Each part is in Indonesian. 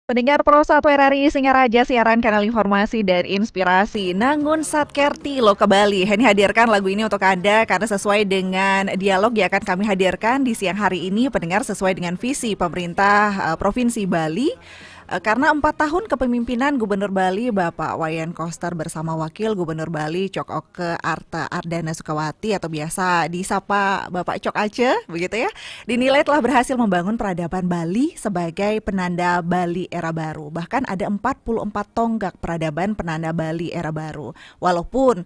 Pendengar Pro 1 RRI Singaraja, siaran kanal informasi dan inspirasi. Nangun Satkerti lo ke Bali. Ini hadirkan lagu ini untuk Anda karena sesuai dengan dialog yang akan kami hadirkan di siang hari ini, pendengar, sesuai dengan visi pemerintah Provinsi Bali. Karena 4 tahun kepemimpinan Gubernur Bali Bapak Wayan Koster bersama Wakil Gubernur Bali Cok Oke Arta Ardana Sukawati atau biasa disapa Bapak Cok Aceh, begitu ya, dinilai telah berhasil membangun peradaban Bali sebagai penanda Bali era baru. Bahkan ada 44 tonggak peradaban penanda Bali era baru. Walaupun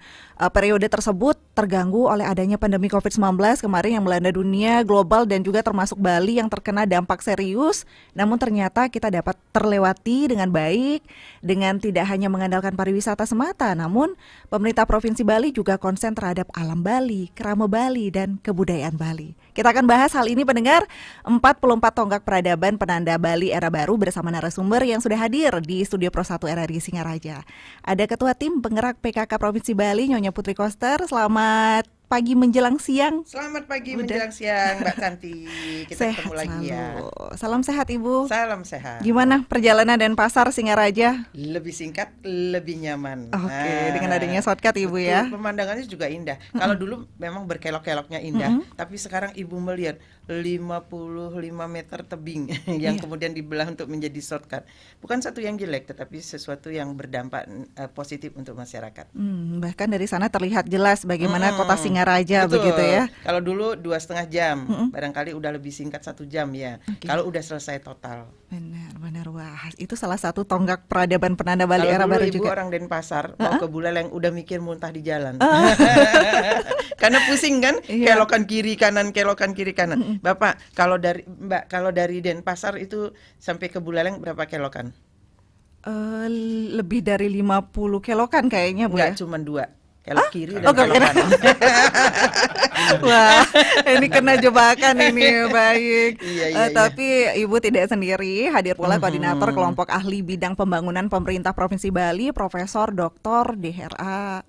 periode tersebut terganggu oleh adanya pandemi COVID-19 kemarin yang melanda dunia global dan juga termasuk Bali yang terkena dampak serius, namun ternyata kita dapat terlewati dengan baik dengan tidak hanya mengandalkan pariwisata semata, namun pemerintah Provinsi Bali juga konsen terhadap alam Bali, kerama Bali, dan kebudayaan Bali. Kita akan bahas hal ini, pendengar, 44 tonggak peradaban penanda Bali era baru bersama narasumber yang sudah hadir di Studio Pro 1 RRI Singaraja. Ada Ketua Tim Penggerak PKK Provinsi Bali, Nyonya Putri Koster. Selamat pagi menjelang siang. Selamat pagi menjelang siang, Mbak Santi. Kita Sehat ketemu lagi ya. Salam sehat, Ibu. Salam sehat. Gimana perjalanan Denpasar Singaraja? Lebih singkat, lebih nyaman. Oke, dengan adanya shortcut Ibu betul, ya. pemandangannya juga indah. Kalau dulu memang berkelok-keloknya indah, tapi sekarang Ibu melihat 55 meter tebing yang kemudian dibelah untuk menjadi shortcut. Bukan satu yang jelek, tetapi sesuatu yang berdampak positif untuk masyarakat. Bahkan dari sana terlihat jelas bagaimana kota Singaraja. Betul. Begitu ya. Kalau dulu 2,5 jam, barangkali udah lebih singkat 1 jam ya. Kalau udah selesai total. Benar. Wah, itu salah satu tonggak peradaban penanda Bali Kalau era dulu baru Ibu juga. orang Denpasar mau ke Buleleng udah mikir muntah di jalan. Karena pusing kan, Iya. kelokan kiri kanan. Bapak, kalau dari Denpasar itu sampai ke Buleleng berapa kelokan? Lebih dari 50 kilokan kayaknya, Bu ya. Enggak, cuma 2. Kelok kiri dan Oke, kelok kanan. Wah, ini kena jebakan ini, baik. Iya. Tapi Ibu tidak sendiri, hadir pula koordinator kelompok ahli bidang pembangunan pemerintah Provinsi Bali, Profesor Dr. DHRA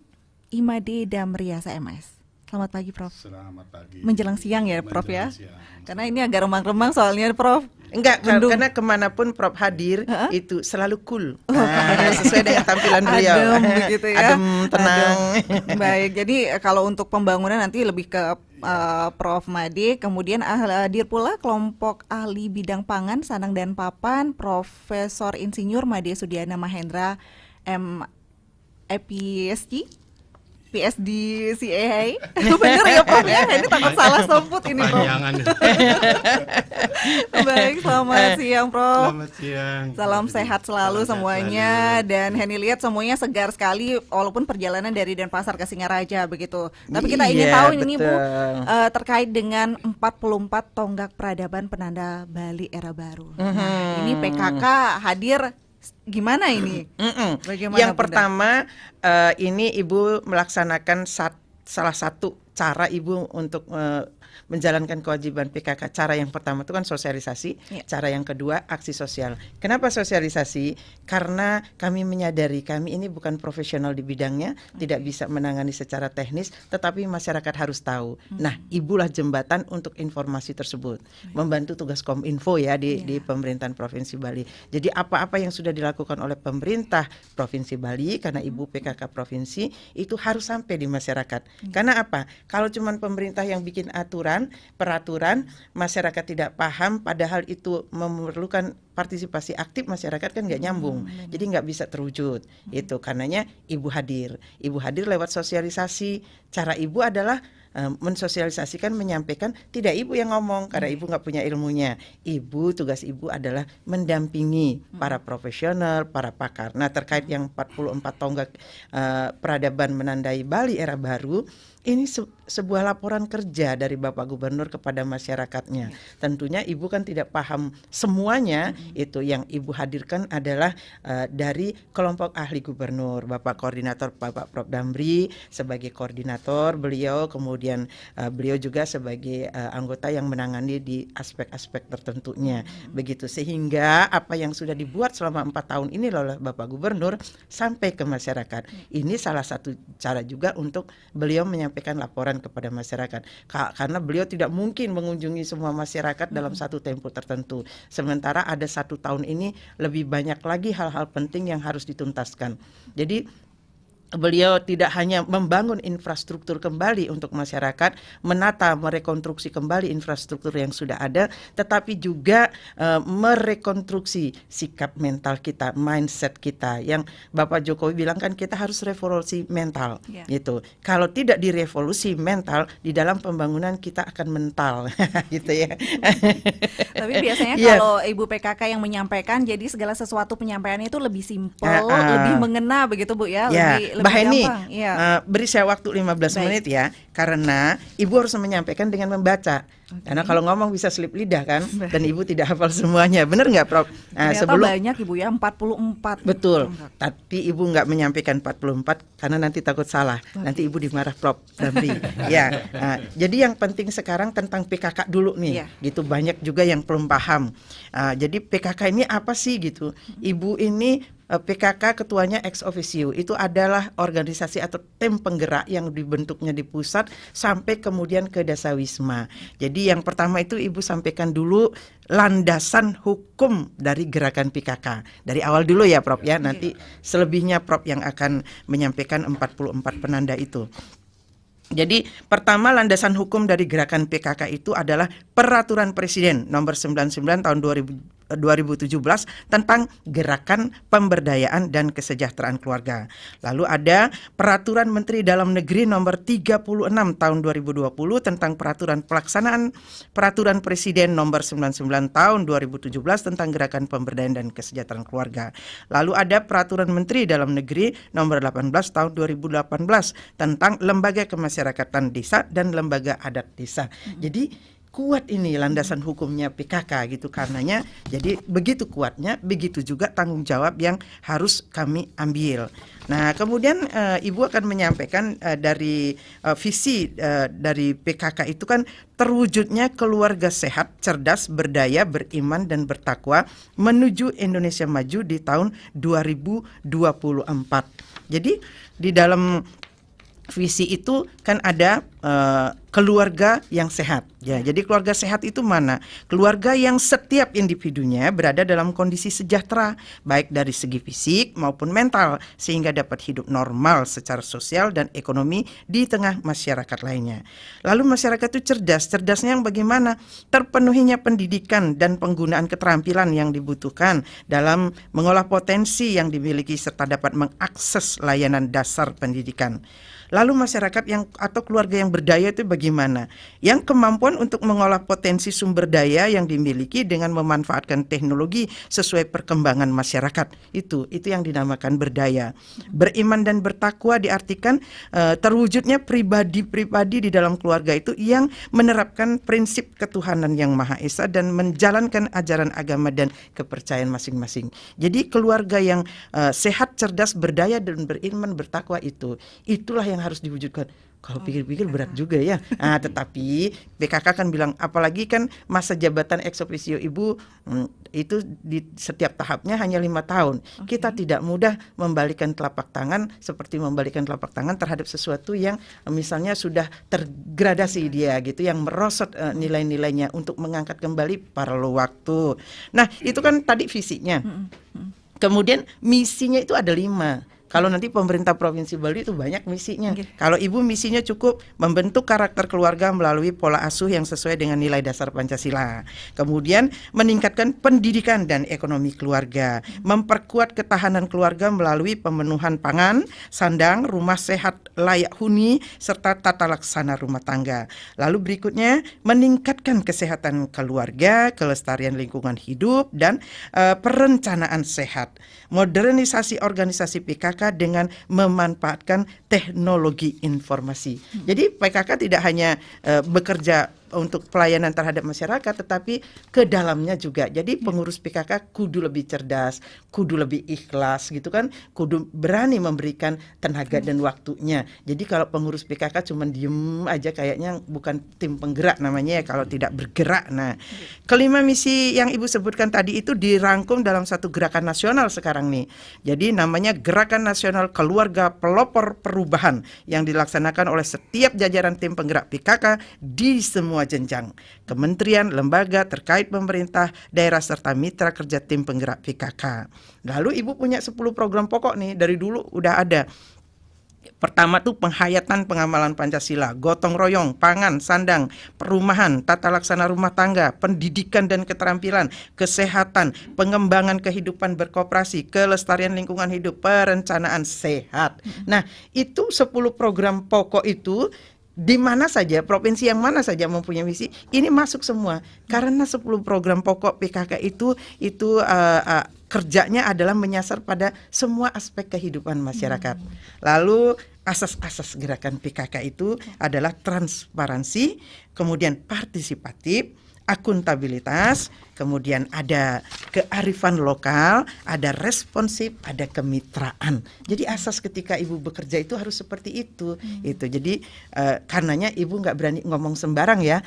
Imade Damriasa MS. Selamat pagi, Prof. Selamat pagi. Menjelang siang ya, Prof ya. Menjelang siang. Karena ini agak remang-remang soalnya, Prof. Enggak, Mendung. karena kemanapun Prof hadir itu selalu cool. Sesuai dengan tampilan beliau. Adem begitu ya. Adem, tenang. Adem. Baik, jadi kalau untuk pembangunan nanti lebih ke Prof Made, kemudian hadir pula kelompok ahli bidang pangan Sanang dan Papan, Profesor Insinyur Made Sudiana Mahendra PhD CAI. Bener ya, Prof ya? Ini takut salah sebut ini, Prof. Panjangan. Baik, selamat siang, Prof. Selamat siang. Salam sehat selalu Salam sehat semuanya. selalu. Dan Henny lihat semuanya segar sekali walaupun perjalanan dari Denpasar ke Singaraja begitu. Tapi kita ingin Iya, tahu ini, Bu, betul. terkait dengan 44 tonggak peradaban penanda Bali era baru. Nah, ini PKK hadir gimana ini? Bagaimana, Yang Bunda? pertama, ini Ibu melaksanakan salah satu cara Ibu untuk menjalankan kewajiban PKK. Cara yang pertama itu kan sosialisasi, cara yang kedua aksi sosial. Kenapa sosialisasi? Karena kami menyadari kami ini bukan profesional di bidangnya, tidak bisa menangani secara teknis, tetapi masyarakat harus tahu. Nah, Ibulah jembatan untuk informasi tersebut, membantu tugas Kominfo ya di pemerintahan Provinsi Bali. Jadi apa-apa yang sudah dilakukan oleh pemerintah Provinsi Bali, karena Ibu PKK Provinsi, itu harus sampai di masyarakat. Karena apa? Kalau cuma pemerintah yang bikin peraturan, masyarakat tidak paham, padahal itu memerlukan partisipasi aktif masyarakat, kan nggak nyambung, jadi nggak bisa terwujud. Itu karenanya Ibu hadir lewat sosialisasi. Cara Ibu adalah mensosialisasikan, menyampaikan, tidak Ibu yang ngomong karena Ibu nggak punya ilmunya. Tugas Ibu adalah mendampingi para profesional, para pakar. Nah, terkait yang 44 tonggak peradaban menandai Bali era baru, ini sebuah laporan kerja dari Bapak Gubernur kepada masyarakatnya. Tentunya Ibu kan tidak paham semuanya. Itu yang Ibu hadirkan adalah dari kelompok ahli gubernur, Bapak Koordinator Bapak Prof Damri sebagai koordinator, beliau kemudian beliau juga sebagai anggota yang menangani di aspek-aspek tertentunya. Begitu, sehingga apa yang sudah dibuat selama 4 tahun ini oleh Bapak Gubernur sampai ke masyarakat. Ini salah satu cara juga untuk beliau menyampaikan menyampaikan laporan kepada masyarakat. Karena beliau tidak mungkin mengunjungi semua masyarakat dalam satu tempo tertentu. Sementara ada 1 tahun ini lebih banyak lagi hal-hal penting yang harus dituntaskan. Jadi beliau tidak hanya membangun infrastruktur kembali untuk masyarakat, menata, merekonstruksi kembali infrastruktur yang sudah ada, tetapi juga merekonstruksi sikap mental kita, mindset kita. Yang Bapak Jokowi bilang kan kita harus revolusi mental, gitu. Kalau tidak direvolusi mental, di dalam pembangunan kita akan mental, gitu ya. Tapi biasanya kalau Ibu PKK yang menyampaikan, jadi segala sesuatu penyampaiannya itu lebih simpel, lebih mengena begitu Bu ya, lebih Mbak Heni, beri saya waktu 15 menit ya, karena Ibu harus menyampaikan dengan membaca. Karena kalau ngomong bisa selip lidah kan, dan Ibu tidak hafal semuanya, benar nggak Prof? Ternyata banyak Ibu ya, 44. Betul, tapi Ibu nggak menyampaikan 44 karena nanti takut salah. Nanti Ibu dimarah Prof Ramli. Ya, jadi yang penting sekarang tentang PKK dulu nih, gitu. Banyak juga yang belum paham. Jadi PKK ini apa sih gitu? Ibu ini PKK ketuanya ex officio, itu adalah organisasi atau tim penggerak yang dibentuknya di pusat sampai kemudian ke Dasawisma. Jadi yang pertama itu Ibu sampaikan dulu landasan hukum dari gerakan PKK. Dari awal dulu ya Prof ya, nanti selebihnya Prof yang akan menyampaikan 44 penanda itu. Jadi pertama landasan hukum dari gerakan PKK itu adalah Peraturan Presiden nomor 99 tahun 2017 tentang gerakan pemberdayaan dan kesejahteraan keluarga. Lalu ada Peraturan Menteri Dalam Negeri nomor 36 tahun 2020 tentang peraturan pelaksanaan Peraturan Presiden nomor 99 tahun 2017 tentang gerakan pemberdayaan dan kesejahteraan keluarga. Lalu ada Peraturan Menteri Dalam Negeri nomor 18 tahun 2018 tentang lembaga kemasyarakatan desa dan lembaga adat desa. Jadi kuat ini landasan hukumnya PKK gitu, karenanya jadi begitu kuatnya, begitu juga tanggung jawab yang harus kami ambil. Nah kemudian Ibu akan menyampaikan dari visi dari PKK itu kan terwujudnya keluarga sehat, cerdas, berdaya, beriman dan bertakwa menuju Indonesia maju di tahun 2024. Jadi di dalam visi itu kan ada keluarga yang sehat. Ya, jadi keluarga sehat itu mana? Keluarga yang setiap individunya berada dalam kondisi sejahtera, baik dari segi fisik maupun mental, sehingga dapat hidup normal secara sosial dan ekonomi di tengah masyarakat lainnya. Lalu masyarakat itu cerdas. Cerdasnya yang bagaimana? Terpenuhinya pendidikan dan penggunaan keterampilan yang dibutuhkan dalam mengolah potensi yang dimiliki serta dapat mengakses layanan dasar pendidikan. Lalu masyarakat yang atau keluarga yang berdaya itu bagaimana? Yang kemampuan untuk mengolah potensi sumber daya yang dimiliki dengan memanfaatkan teknologi sesuai perkembangan masyarakat. Itu yang dinamakan berdaya. Beriman dan bertakwa diartikan terwujudnya pribadi-pribadi di dalam keluarga itu yang menerapkan prinsip ketuhanan yang Maha Esa dan menjalankan ajaran agama dan kepercayaan masing-masing. Jadi keluarga yang sehat, cerdas, berdaya dan beriman, bertakwa itulah yang harus diwujudkan. Kalau pikir-pikir berat juga ya. Tetapi PKK kan bilang, apalagi kan masa jabatan ex officio Ibu itu di setiap tahapnya hanya 5 tahun. Kita tidak mudah membalikan telapak tangan seperti membalikan telapak tangan terhadap sesuatu yang misalnya sudah tergradasi dia gitu, yang merosot nilai-nilainya. Untuk mengangkat kembali perlu waktu. Nah itu kan tadi visinya. Kemudian misinya itu ada 5. Kalau nanti pemerintah Provinsi Bali itu banyak misinya. Kalau Ibu misinya cukup membentuk karakter keluarga melalui pola asuh yang sesuai dengan nilai dasar Pancasila. Kemudian meningkatkan pendidikan dan ekonomi keluarga. Memperkuat ketahanan keluarga melalui pemenuhan pangan, sandang, rumah sehat layak huni, serta tata laksana rumah tangga. Lalu berikutnya meningkatkan kesehatan keluarga, kelestarian lingkungan hidup, dan perencanaan sehat. Modernisasi organisasi PKK dengan memanfaatkan teknologi informasi. Jadi PKK tidak hanya bekerja untuk pelayanan terhadap masyarakat, tetapi ke dalamnya juga. Jadi pengurus PKK kudu lebih cerdas, kudu lebih ikhlas gitu kan, kudu berani memberikan tenaga dan waktunya. Jadi kalau pengurus PKK cuma diem aja kayaknya bukan tim penggerak namanya ya kalau tidak bergerak. Nah, kelima misi yang Ibu sebutkan tadi itu dirangkum dalam satu gerakan nasional sekarang nih. Jadi namanya Gerakan Nasional Keluarga Pelopor Perubahan yang dilaksanakan oleh setiap jajaran tim penggerak PKK di semua jenjang, kementerian, lembaga terkait pemerintah, daerah serta mitra kerja tim penggerak PKK. Lalu Ibu punya 10 program pokok nih, dari dulu udah ada. Pertama tuh penghayatan pengamalan Pancasila, gotong royong, pangan, sandang, perumahan, tata laksana rumah tangga, pendidikan dan keterampilan, kesehatan, pengembangan kehidupan berkoperasi, kelestarian lingkungan hidup, perencanaan sehat. Nah, itu 10 program pokok itu di mana saja, provinsi yang mana saja mempunyai misi, ini masuk semua. Karena 10 program pokok PKK itu kerjanya adalah menyasar pada semua aspek kehidupan masyarakat. Lalu asas-asas gerakan PKK itu adalah transparansi, kemudian partisipatif, akuntabilitas, kemudian ada kearifan lokal, ada responsif, ada kemitraan. Jadi asas ketika Ibu bekerja itu harus seperti itu. Itu. Jadi karenanya Ibu nggak berani ngomong sembarang ya.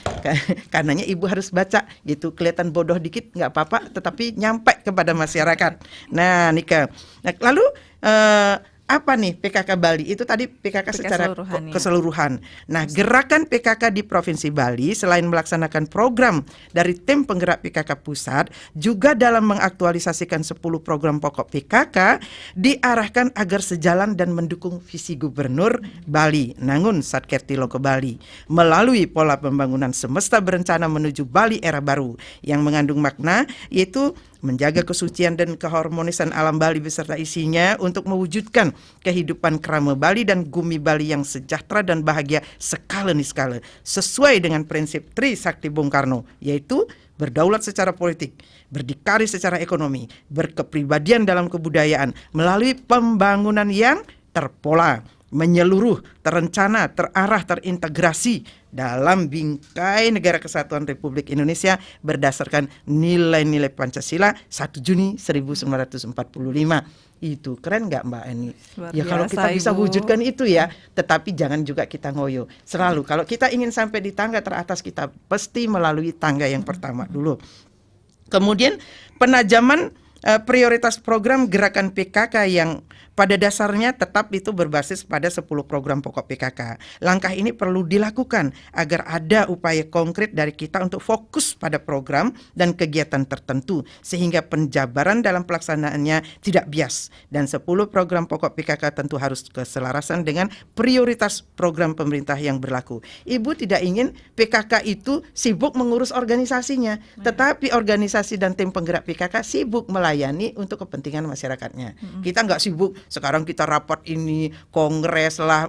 Karenanya Ibu harus baca gitu. Kelihatan bodoh dikit nggak apa-apa, tetapi nyampe kepada masyarakat. Nah, Nika. Nah, lalu apa nih PKK Bali? Itu tadi PKK secara keseluruhan. Nah, gerakan PKK di Provinsi Bali selain melaksanakan program dari tim penggerak PKK pusat, juga dalam mengaktualisasikan 10 program pokok PKK diarahkan agar sejalan dan mendukung visi Gubernur Bali, Nangun Satkerti Loko Bali, melalui pola pembangunan semesta berencana menuju Bali era baru yang mengandung makna yaitu menjaga kesucian dan keharmonisan alam Bali beserta isinya untuk mewujudkan kehidupan krama Bali dan Gumi Bali yang sejahtera dan bahagia skala niskala sesuai dengan prinsip Tri Sakti Bung Karno, yaitu berdaulat secara politik, berdikari secara ekonomi, berkepribadian dalam kebudayaan melalui pembangunan yang terpola, menyeluruh, terencana, terarah, terintegrasi dalam bingkai Negara Kesatuan Republik Indonesia berdasarkan nilai-nilai Pancasila 1 Juni 1945. Itu keren nggak Mbak Eni? Ya kalau kita bisa wujudkan itu ya, tetapi jangan juga kita ngoyo. Selalu kalau kita ingin sampai di tangga teratas, kita pasti melalui tangga yang pertama dulu. Kemudian penajaman prioritas program gerakan PKK yang pada dasarnya tetap itu berbasis pada 10 program pokok PKK. Langkah ini perlu dilakukan agar ada upaya konkret dari kita untuk fokus pada program dan kegiatan tertentu sehingga penjabaran dalam pelaksanaannya tidak bias. Dan 10 program pokok PKK tentu harus keselarasan dengan prioritas program pemerintah yang berlaku. Ibu tidak ingin PKK itu sibuk mengurus organisasinya, tetapi organisasi dan tim penggerak PKK sibuk melayani untuk kepentingan masyarakatnya. Kita nggak sibuk sekarang kita rapat ini, kongres lah,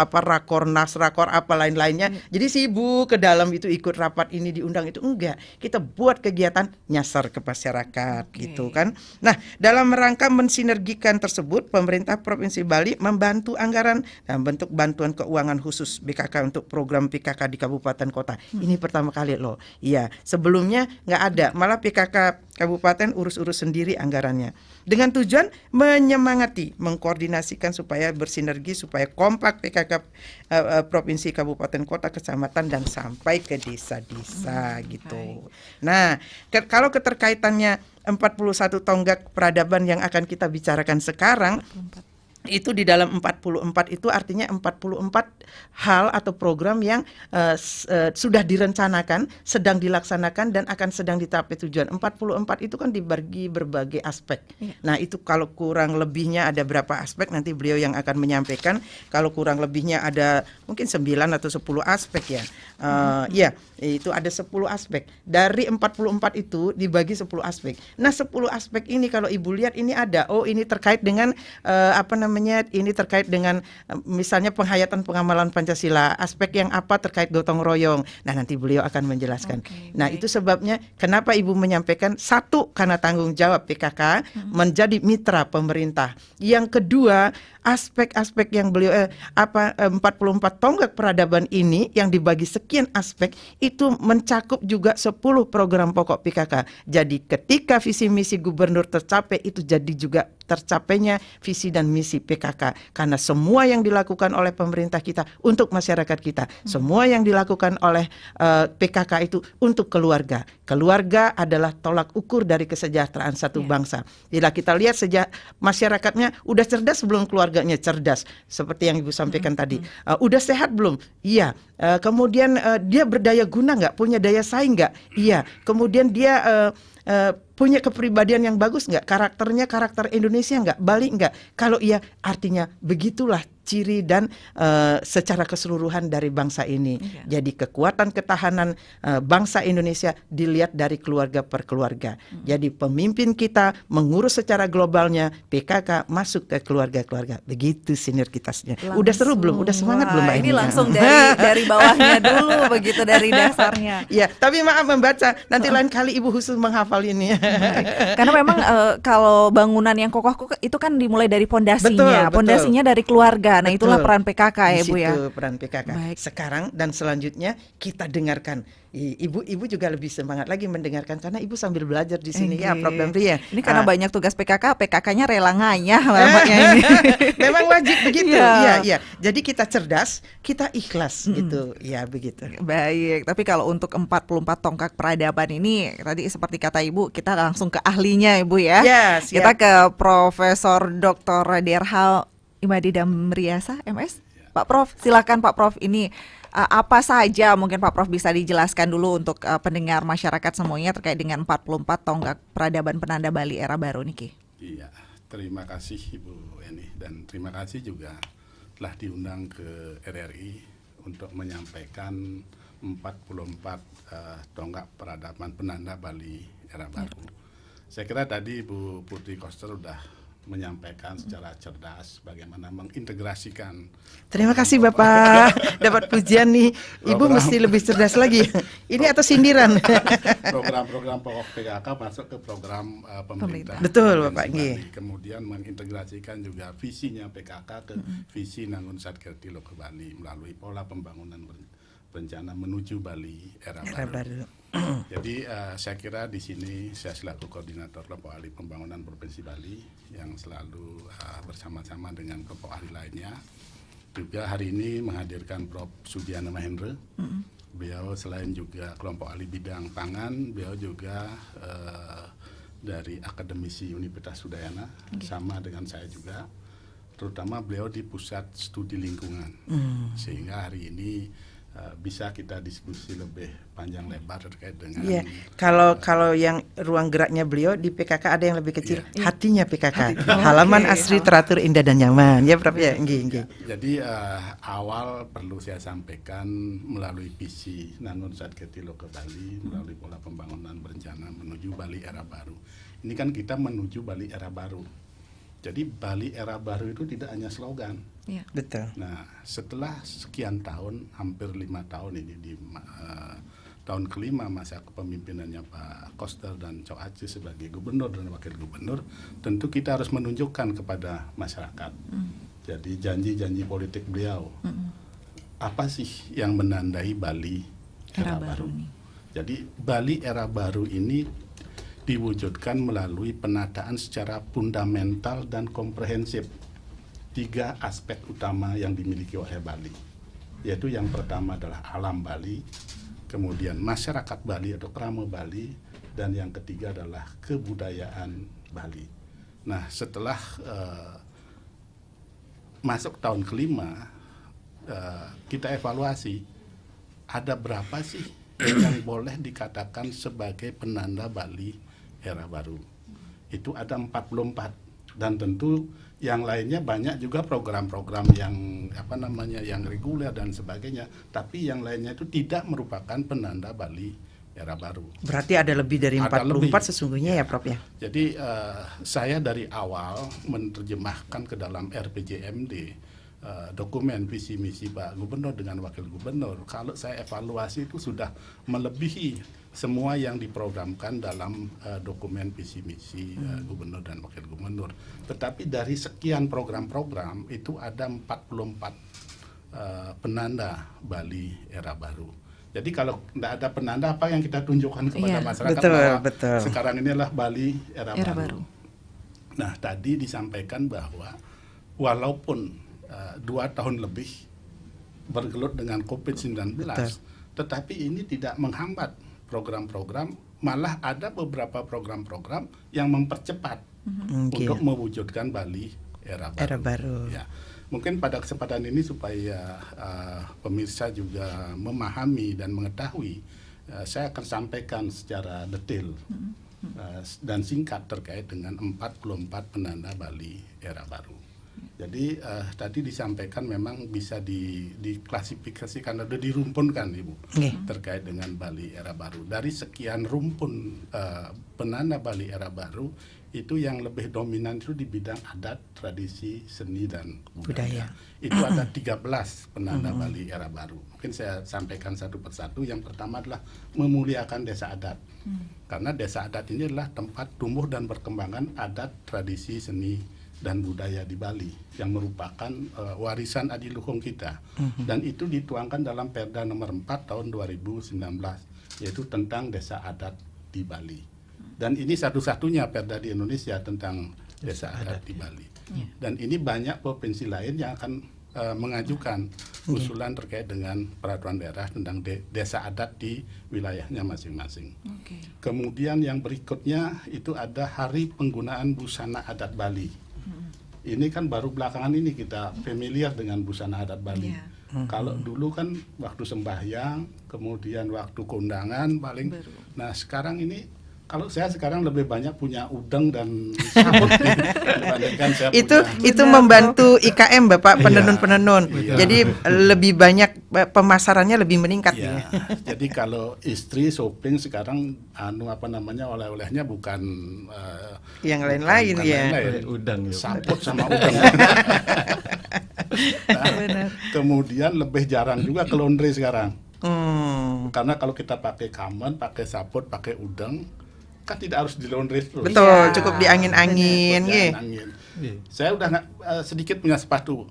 rakornas, rakor apa lain-lainnya. Jadi sibuk ke dalam itu ikut rapat ini diundang itu enggak. Kita buat kegiatan nyasar ke masyarakat gitu kan. Nah, dalam rangka mensinergikan tersebut, pemerintah Provinsi Bali membantu anggaran dalam bentuk bantuan keuangan khusus BKK untuk program PKK di kabupaten kota. Ini pertama kali loh. Iya, sebelumnya nggak ada. Malah PKK kabupaten urus-urus sendiri anggarannya. Dengan tujuan menyemangati, mengkoordinasikan supaya bersinergi, supaya kompak PKK provinsi, kabupaten, kota, kecamatan dan sampai ke desa-desa gitu. Nah, kalau keterkaitannya 41 tonggak peradaban yang akan kita bicarakan sekarang, 44. Itu di dalam 44 itu artinya 44 hal atau program yang sudah direncanakan, sedang dilaksanakan dan akan sedang dicapai tujuan. 44 itu kan dibagi berbagai aspek. Nah, itu kalau kurang lebihnya ada berapa aspek nanti beliau yang akan menyampaikan. Kalau kurang lebihnya ada mungkin 9 atau 10 aspek ya. Ya, itu ada 10 aspek. Dari 44 itu dibagi 10 aspek. Nah, 10 aspek ini kalau Ibu lihat ini ada, oh ini terkait dengan ini terkait dengan misalnya penghayatan pengamalan Pancasila, aspek yang apa terkait gotong royong. Nah, nanti beliau akan menjelaskan. Nah, itu sebabnya kenapa Ibu menyampaikan, satu, karena tanggung jawab PKK menjadi mitra pemerintah. Yang kedua, aspek-aspek yang beliau 44 tonggak peradaban ini yang dibagi sekian aspek itu mencakup juga 10 program pokok PKK. Jadi ketika visi misi gubernur tercapai, itu jadi juga tercapainya visi dan misi PKK, karena semua yang dilakukan oleh pemerintah kita untuk masyarakat kita, semua yang dilakukan oleh PKK itu untuk keluarga. Keluarga adalah tolak ukur dari kesejahteraan satu bangsa. Bila kita lihat masyarakatnya udah cerdas belum, keluarganya cerdas, seperti yang Ibu sampaikan tadi. Udah sehat belum? Iya. Kemudian dia berdaya guna nggak? Punya daya saing nggak? Iya. Kemudian dia punya kepribadian yang bagus nggak? Karakternya karakter Indonesia nggak? Bali nggak? Kalau iya, artinya begitulah ciri dan secara keseluruhan dari bangsa ini. Jadi kekuatan ketahanan bangsa Indonesia dilihat dari keluarga per keluarga. Jadi pemimpin kita mengurus secara globalnya, PKK masuk ke keluarga-keluarga. Begitu sinergitasnya. Udah seru belum? Udah semangat belum Mbak? Ini langsung dari bawahnya dulu, begitu dari dasarnya. Ya, tapi maaf membaca. Nanti lain kali Ibu khusus menghafal ini. Karena memang kalau bangunan yang kokoh itu kan dimulai dari pondasinya. Betul. Pondasinya dari keluarga. Nah, itulah peran PKK ya, Bu ya. Itu peran PKK. Baik. Sekarang dan selanjutnya kita dengarkan. Ibu juga lebih semangat lagi mendengarkan karena Ibu sambil belajar di sini ya, Prof. Damri ya. Ini karena banyak tugas PKK-nya rela ngayah ini. Memang wajib begitu. Iya. Jadi kita cerdas, kita ikhlas gitu. Ya, begitu. Baik, tapi kalau untuk 44 tonggak peradaban ini tadi seperti kata Ibu, kita langsung ke ahlinya Ibu ya. Yes, kita ke Profesor Dr. Derhal Imadi Damriasa, MS. Pak Prof, silakan Pak Prof, ini apa saja mungkin Pak Prof bisa dijelaskan dulu untuk pendengar masyarakat semuanya terkait dengan 44 tonggak peradaban penanda Bali era baru niki. Iya, terima kasih Ibu Eni, dan terima kasih juga telah diundang ke RRI untuk menyampaikan 44 tonggak peradaban penanda Bali era baru. Saya kira tadi Ibu Putri Koster sudah menyampaikan secara cerdas bagaimana mengintegrasikan. Terima kasih Bapak, dapat pujian nih. Ibu mesti lebih cerdas lagi. Ini atau sindiran? Program-program pokok PKK masuk ke program pemerintah. Betul Bapak. Kemudian mengintegrasikan juga visinya PKK ke visi Nangun Satkerti Loka Bali melalui pola pembangunan berencana menuju Bali era baru. Jadi saya kira di sini saya selaku koordinator kelompok ahli pembangunan Provinsi Bali yang selalu bersama-sama dengan kelompok ahli lainnya juga hari ini menghadirkan Prof. Sudiana Mahendra. Beliau selain juga kelompok ahli bidang pangan, beliau juga dari akademisi Universitas Udayana, sama dengan saya juga. Terutama beliau di pusat studi lingkungan, sehingga hari ini bisa kita diskusi lebih panjang lebar terkait dengan. Iya. Kalau yang ruang geraknya beliau di PKK ada yang lebih kecil, hatinya PKK. Halaman asri teratur indah dan nyaman, ya Prof ya. Jadi awal perlu saya sampaikan melalui visi Nangun Satkerti Loka Bali melalui pola pembangunan berencana menuju Bali era baru. Ini kan kita menuju Bali era baru. Jadi Bali era baru itu tidak hanya slogan. Ya. Betul. Nah, setelah sekian tahun, hampir 5 tahun ini di tahun kelima masa kepemimpinannya Pak Koster dan Cok Aceh sebagai gubernur dan wakil gubernur, tentu kita harus menunjukkan kepada masyarakat. Jadi janji-janji politik beliau, apa sih yang menandai Bali era baru? Jadi Bali era baru ini diwujudkan melalui penataan secara fundamental dan komprehensif 3 aspek utama yang dimiliki oleh Bali, yaitu yang pertama adalah alam Bali, kemudian masyarakat Bali atau krama Bali, dan yang ketiga adalah kebudayaan Bali. Nah, setelah masuk tahun kelima, kita evaluasi ada berapa sih yang boleh dikatakan sebagai penanda Bali era baru. Itu ada 44, dan tentu yang lainnya banyak juga program-program yang yang reguler dan sebagainya, tapi yang lainnya itu tidak merupakan penanda Bali era baru. Berarti ada lebih dari Ada 44 lebih. sesungguhnya ya Prof ya. Jadi saya dari awal menerjemahkan ke dalam RPJMD dokumen visi misi Pak Gubernur dengan Wakil Gubernur. Kalau saya evaluasi itu sudah melebihi semua yang diprogramkan dalam dokumen visi misi Gubernur dan Wakil Gubernur. Tetapi dari sekian program-program itu ada 44 penanda Bali era baru. Jadi kalau tidak ada penanda, apa yang kita tunjukkan kepada masyarakat bahwa sekarang inilah Bali era baru. Nah, tadi disampaikan bahwa walaupun 2 tahun lebih bergelut dengan COVID-19, tetapi ini tidak menghambat program-program, malah ada beberapa program-program yang mempercepat untuk mewujudkan Bali era baru. Ya. Mungkin pada kesempatan ini supaya pemirsa juga memahami dan mengetahui, saya akan sampaikan secara detail dan singkat terkait dengan 44 penanda Bali era baru. Jadi tadi disampaikan memang bisa diklasifikasikan atau dirumpunkan Ibu terkait dengan Bali era baru. Dari sekian rumpun penanda Bali era baru, itu yang lebih dominan itu di bidang adat, tradisi, seni, dan budaya. Itu ada 13 penanda Bali era baru. Mungkin saya sampaikan satu persatu. Yang pertama adalah memuliakan desa adat. Karena desa adat ini adalah tempat tumbuh dan perkembangan adat, tradisi, seni, dan budaya di Bali yang merupakan warisan adiluhung kita. Dan itu dituangkan dalam Perda nomor 4 tahun 2019, yaitu tentang desa adat di Bali. Dan ini satu-satunya perda di Indonesia tentang desa adat di Bali. Dan ini banyak provinsi lain yang akan mengajukan usulan terkait dengan peraturan daerah tentang desa adat di wilayahnya masing-masing. Kemudian yang berikutnya itu ada Hari Penggunaan Busana Adat Bali. Ini kan baru belakangan ini kita familiar dengan busana adat Bali. Kalau dulu kan waktu sembahyang, kemudian waktu kondangan paling. Nah sekarang ini, kalau saya sekarang lebih banyak punya udeng dan sabut dibandingkan saya itu membantu IKM Bapak penenun-penenun. Jadi lebih banyak pemasarannya lebih meningkat ya. Jadi kalau istri shopping sekarang oleh-olehnya bukan yang lain-lain ya. Udang, sabut sama udang. Kemudian lebih jarang juga ke laundry sekarang. Karena kalau kita pakai kamen, pakai sabut, pakai udang, kan tidak harus di laundry terus. Betul, cukup diangin-angin. Saya udah sedikit punya sepatu,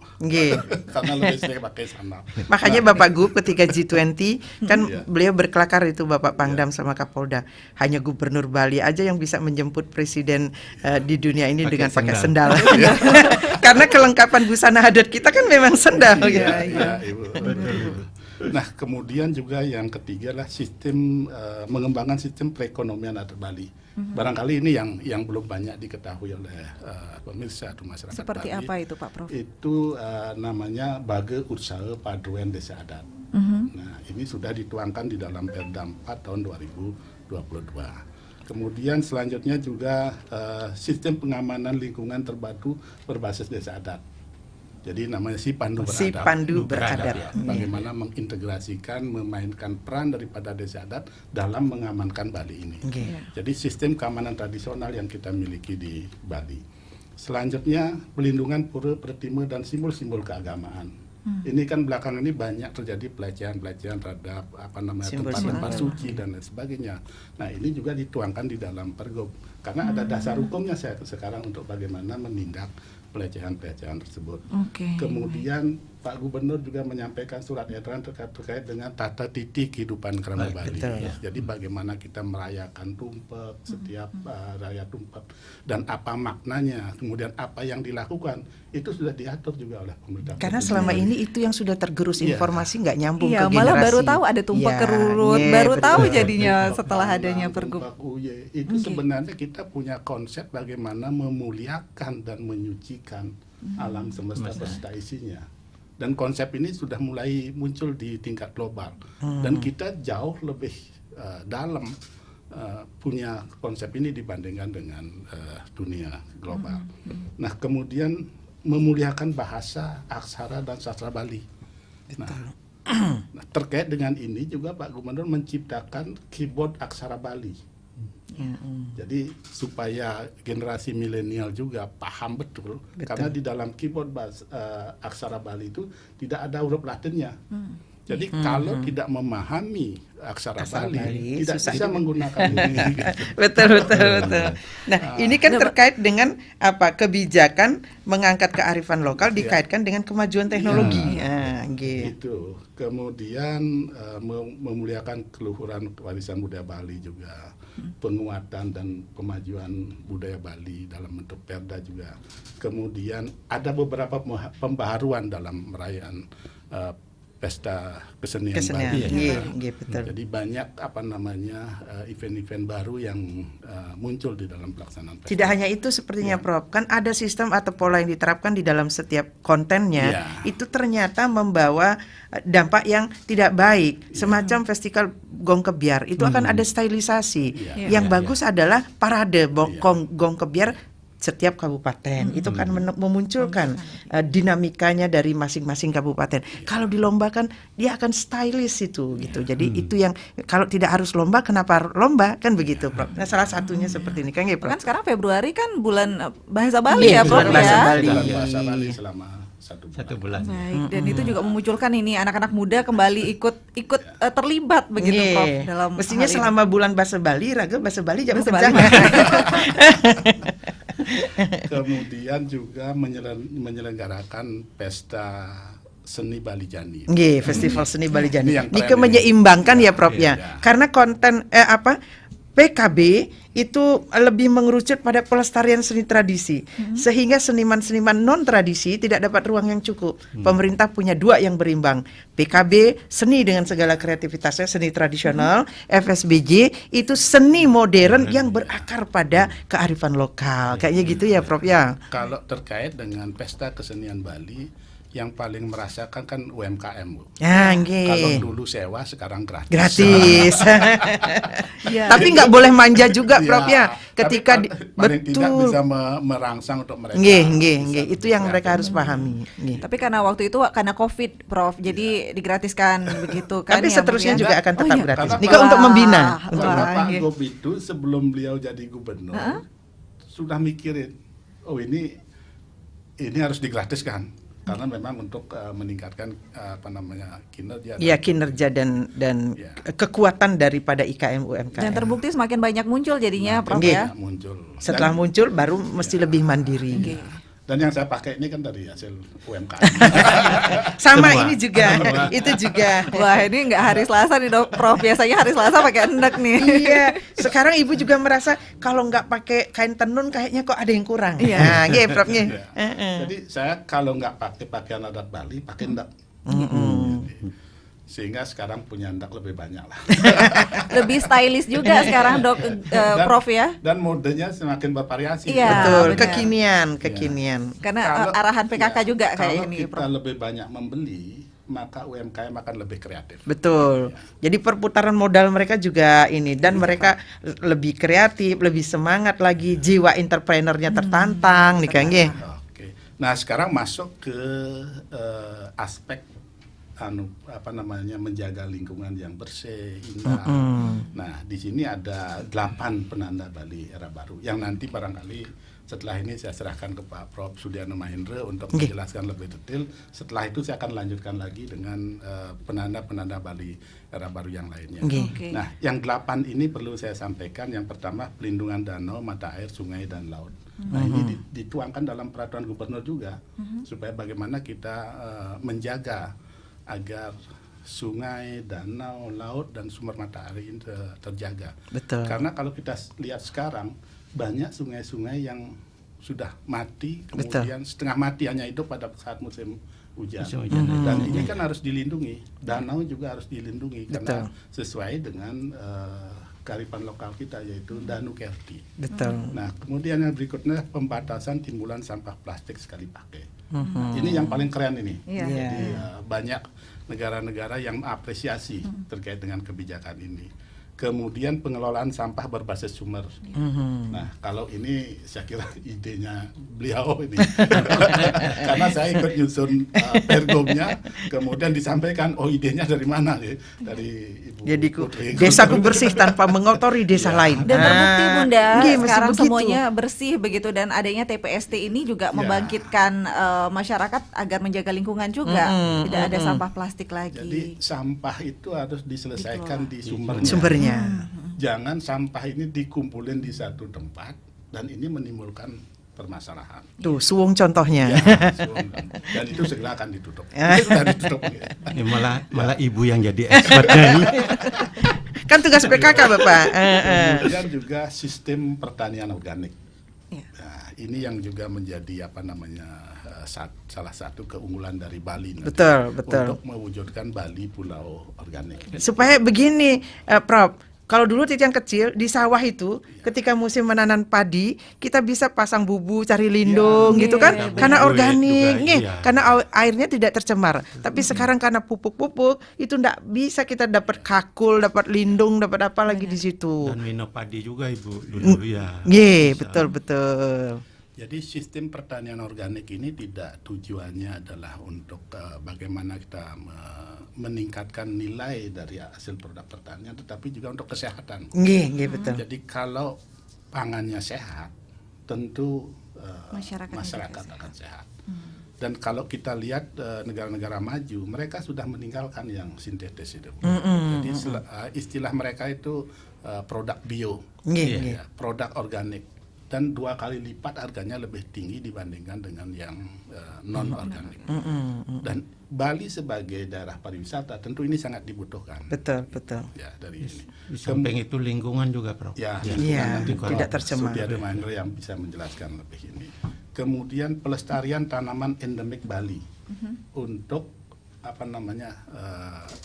karena lebih sering pakai sandal. Makanya Bapak Gub ketika G20 kan beliau berkelakar itu Bapak Pangdam sama Kapolda, hanya Gubernur Bali aja yang bisa menjemput presiden di dunia ini dengan pakai sendal. Karena kelengkapan busana adat kita kan memang sendal. Ibu. Nah, kemudian juga yang ketiga adalah sistem mengembangkan sistem perekonomian adat Bali. Barangkali ini yang belum banyak diketahui oleh pemirsa atau masyarakat. Seperti Bali. apa itu Pak Prof? Itu namanya Bage Usaha Paduan Desa Adat. Nah, ini sudah dituangkan di dalam Perda 4 tahun 2022. Kemudian selanjutnya juga sistem pengamanan lingkungan terpadu berbasis desa adat. Jadi namanya Sipandu Beradab. Bagaimana mengintegrasikan, memainkan peran daripada desa adat dalam mengamankan Bali ini. Jadi sistem keamanan tradisional yang kita miliki di Bali. Selanjutnya pelindungan pura, pertimu, dan simbol-simbol keagamaan. Ini kan belakangan ini banyak terjadi pelecehan terhadap tempat-tempat suci dan lain sebagainya. Nah ini juga dituangkan di dalam Pergub karena ada dasar hukumnya sekarang untuk bagaimana menindak pelecehan-pelecehan tersebut. Kemudian Pak Gubernur juga menyampaikan surat edaran terkait dengan tata titi kehidupan kerama Bali. Jadi bagaimana kita merayakan Tumpek, setiap raya Tumpek, dan apa maknanya, kemudian apa yang dilakukan, itu sudah diatur juga oleh pemerintah. Karena selama ini itu yang sudah tergerus informasi nggak nyambung ke generasi. Malah baru tahu ada Tumpek Kerurut, baru tahu jadinya setelah adanya Pergub. Itu sebenarnya kita punya konsep bagaimana memuliakan dan menyucikan alam semesta beserta isinya. Dan konsep ini sudah mulai muncul di tingkat global. Dan kita jauh lebih dalam punya konsep ini dibandingkan dengan dunia global. Nah, kemudian memuliakan bahasa, aksara, dan sastra Bali. Nah, Nah, terkait dengan ini juga Pak Gubernur menciptakan keyboard aksara Bali. Jadi supaya generasi milenial juga paham betul. Karena di dalam keyboard aksara Bali itu tidak ada huruf Latinnya. Jadi kalau tidak memahami aksara Bali tidak bisa menggunakan ini. Betul. Nah, ini kan terkait dengan kebijakan mengangkat kearifan lokal dikaitkan dengan kemajuan teknologi. Gitu. Kemudian memuliakan keluhuran warisan budaya Bali juga, penguatan dan kemajuan budaya Bali dalam bentuk perda juga. Kemudian ada beberapa pembaharuan dalam perayaan pesta kesenian Bali. Betul. Jadi banyak event-event baru yang muncul di dalam pelaksanaan pesta. Tidak hanya itu sepertinya Prof, kan ada sistem atau pola yang diterapkan di dalam setiap kontennya. Itu ternyata membawa dampak yang tidak baik. Semacam festival Gong Kebiar itu akan ada stylisasi. Yang bagus adalah parade Gong Kebiar setiap kabupaten. Itu kan memunculkan dinamikanya dari masing-masing kabupaten. Kalau dilombakan dia akan stylish itu gitu. Jadi itu yang kalau tidak harus lomba, kenapa lomba, kan begitu Prof. Nah, salah satunya seperti ini kan ya Prof. Kan sekarang Februari kan bulan bahasa Bali ya Prof bahasa ya. Bali. Bahasa Bali selama satu bulan. Baik, dan itu juga memunculkan ini anak-anak muda kembali ikut terlibat begitu Prof dalam mestinya selama bulan bahasa Bali, Raga bahasa Bali jangan Kemudian juga menyelenggarakan pesta seni Bali Jani. Festival seni Bali Jani. Ini ini. menyeimbangkan ya Prof ya. Karena konten PKB itu lebih mengerucut pada pelestarian seni tradisi, sehingga seniman-seniman non tradisi tidak dapat ruang yang cukup. Pemerintah punya dua yang berimbang, PKB seni dengan segala kreativitasnya, seni tradisional, FSBJ itu seni modern yang berakar pada kearifan lokal. Kayaknya gitu ya Prof ya. Kalau terkait dengan pesta kesenian Bali, yang paling merasakan kan UMKM, Bu. Kalau dulu sewa, sekarang gratis. Tapi nggak boleh manja juga, Prof ya. Ketika paling tidak bisa merangsang untuk mereka. Itu yang mereka harus pahami. Tapi karena waktu itu karena COVID, Prof, jadi digratiskan begitu kan. Tapi seterusnya juga akan tetap gratis. Ini Karena untuk membina. Karena Pak Gob itu sebelum beliau jadi gubernur sudah mikirin, ini harus digratiskan. Karena memang untuk meningkatkan kinerja. Kinerja dan kekuatan daripada IKM UMKM. Dan terbukti semakin banyak muncul jadinya Prof ya. Setelah muncul baru mesti lebih mandiri. Dan yang saya pakai ini kan dari hasil UMKM. Sama ini juga, itu juga. Wah, ini nggak hari Selasa nih Dok, Prof. Biasanya hari Selasa pakai endek nih. Iya, sekarang Ibu juga merasa kalau nggak pakai kain tenun kayaknya kok ada yang kurang. Nah, Prof. Jadi saya kalau nggak pakai pakaian adat Bali, pakai endek. Sehingga sekarang punya endak lebih banyak lah. Lebih stylish juga sekarang Dok, Prof ya. Dan modenya semakin bervariasi. Iya, betul, benar. kekinian. Karena arahan PKK juga kayak ini, Prof. Kalau kita lebih banyak membeli, maka UMKM akan lebih kreatif. Betul. Jadi perputaran modal mereka juga ini, dan mereka lebih kreatif, lebih semangat lagi, jiwa entrepreneurnya tertantang nih Kang. Oke. Nah, sekarang masuk ke aspek menjaga lingkungan yang bersih, indah. Nah, di sini ada 8 penanda Bali era baru yang nanti barangkali setelah ini saya serahkan ke Pak Prof Sudiarno Mahendra untuk menjelaskan lebih detail. Setelah itu saya akan lanjutkan lagi dengan penanda-penanda Bali era baru yang lainnya. Nah, yang 8 ini perlu saya sampaikan. Yang pertama, pelindungan danau, mata air, sungai dan laut. Nah, ini dituangkan dalam peraturan gubernur juga supaya bagaimana kita menjaga agar sungai, danau, laut, dan sumber mata air ini terjaga. Betul. Karena kalau kita lihat sekarang, banyak sungai-sungai yang sudah mati, kemudian setengah mati hanya itu pada saat musim hujan. Dan ini kan harus dilindungi. Danau juga harus dilindungi. Karena sesuai dengan kearifan lokal kita, yaitu Danu Kerti. Nah, kemudian yang berikutnya pembatasan timbulan sampah plastik sekali pakai. Ini yang paling keren ini. Jadi banyak negara-negara yang mengapresiasi terkait dengan kebijakan ini. kemudian pengelolaan sampah berbasis sumber. Nah, kalau ini saya kira idenya beliau ini, karena saya ikut nyusun pergubnya, kemudian disampaikan, oh idenya dari mana ya? Dari Ibu Jadi Putri. desaku bersih tanpa mengotori desa lain. Dan terbukti Bunda, Nggih, mesti sekarang begitu. semuanya bersih begitu, dan adanya TPST ini juga membangkitkan masyarakat agar menjaga lingkungan juga, tidak ada sampah plastik lagi. Jadi sampah itu harus diselesaikan di sumbernya. Sumbernya. Jangan sampah ini dikumpulin di satu tempat dan ini menimbulkan permasalahan. Tuh, suwung contohnya. Ya, dan itu segera akan ditutup. Itu sudah ditutup. Ini malah ibu yang jadi expertnya ini. Kan tugas PKK Bapak. Kemudian juga sistem pertanian organik. Ya. Nah, ini yang juga menjadi salah satu keunggulan dari Bali nanti, Betul. untuk mewujudkan Bali pulau organik. Supaya begini, Prof. Kalau dulu titian kecil di sawah itu, ketika musim menanam padi, kita bisa pasang bubu, cari lindung, gitu kan? Iya, Karena bubu organik, juga, nih, iya. karena airnya tidak tercemar. Tapi sekarang karena pupuk-pupuk, itu enggak bisa kita dapat kakul, dapat lindung, dapat apa lagi di situ. Dan minum padi juga Ibu dulu ya. Iya, Bisa. betul. Jadi sistem pertanian organik ini tidak tujuannya adalah untuk bagaimana kita meningkatkan nilai dari hasil produk pertanian, tetapi juga untuk kesehatan. Iya, betul. Jadi kalau pangannya sehat, tentu Masyarakat akan sehat. Dan kalau kita lihat negara-negara maju, mereka sudah meninggalkan yang sintetis itu. Jadi istilah mereka itu produk bio, Iya. ya, produk organik. Dan 2 kali lipat harganya lebih tinggi dibandingkan dengan yang non organik. Dan Bali sebagai daerah pariwisata tentu ini sangat dibutuhkan. Betul. Ya, dari ini. Di samping itu lingkungan juga Prof. Ya, Iya, nanti kalau tidak tercemar. Sudiade Mahendra yang bisa menjelaskan lebih ini. Kemudian pelestarian tanaman endemik Bali untuk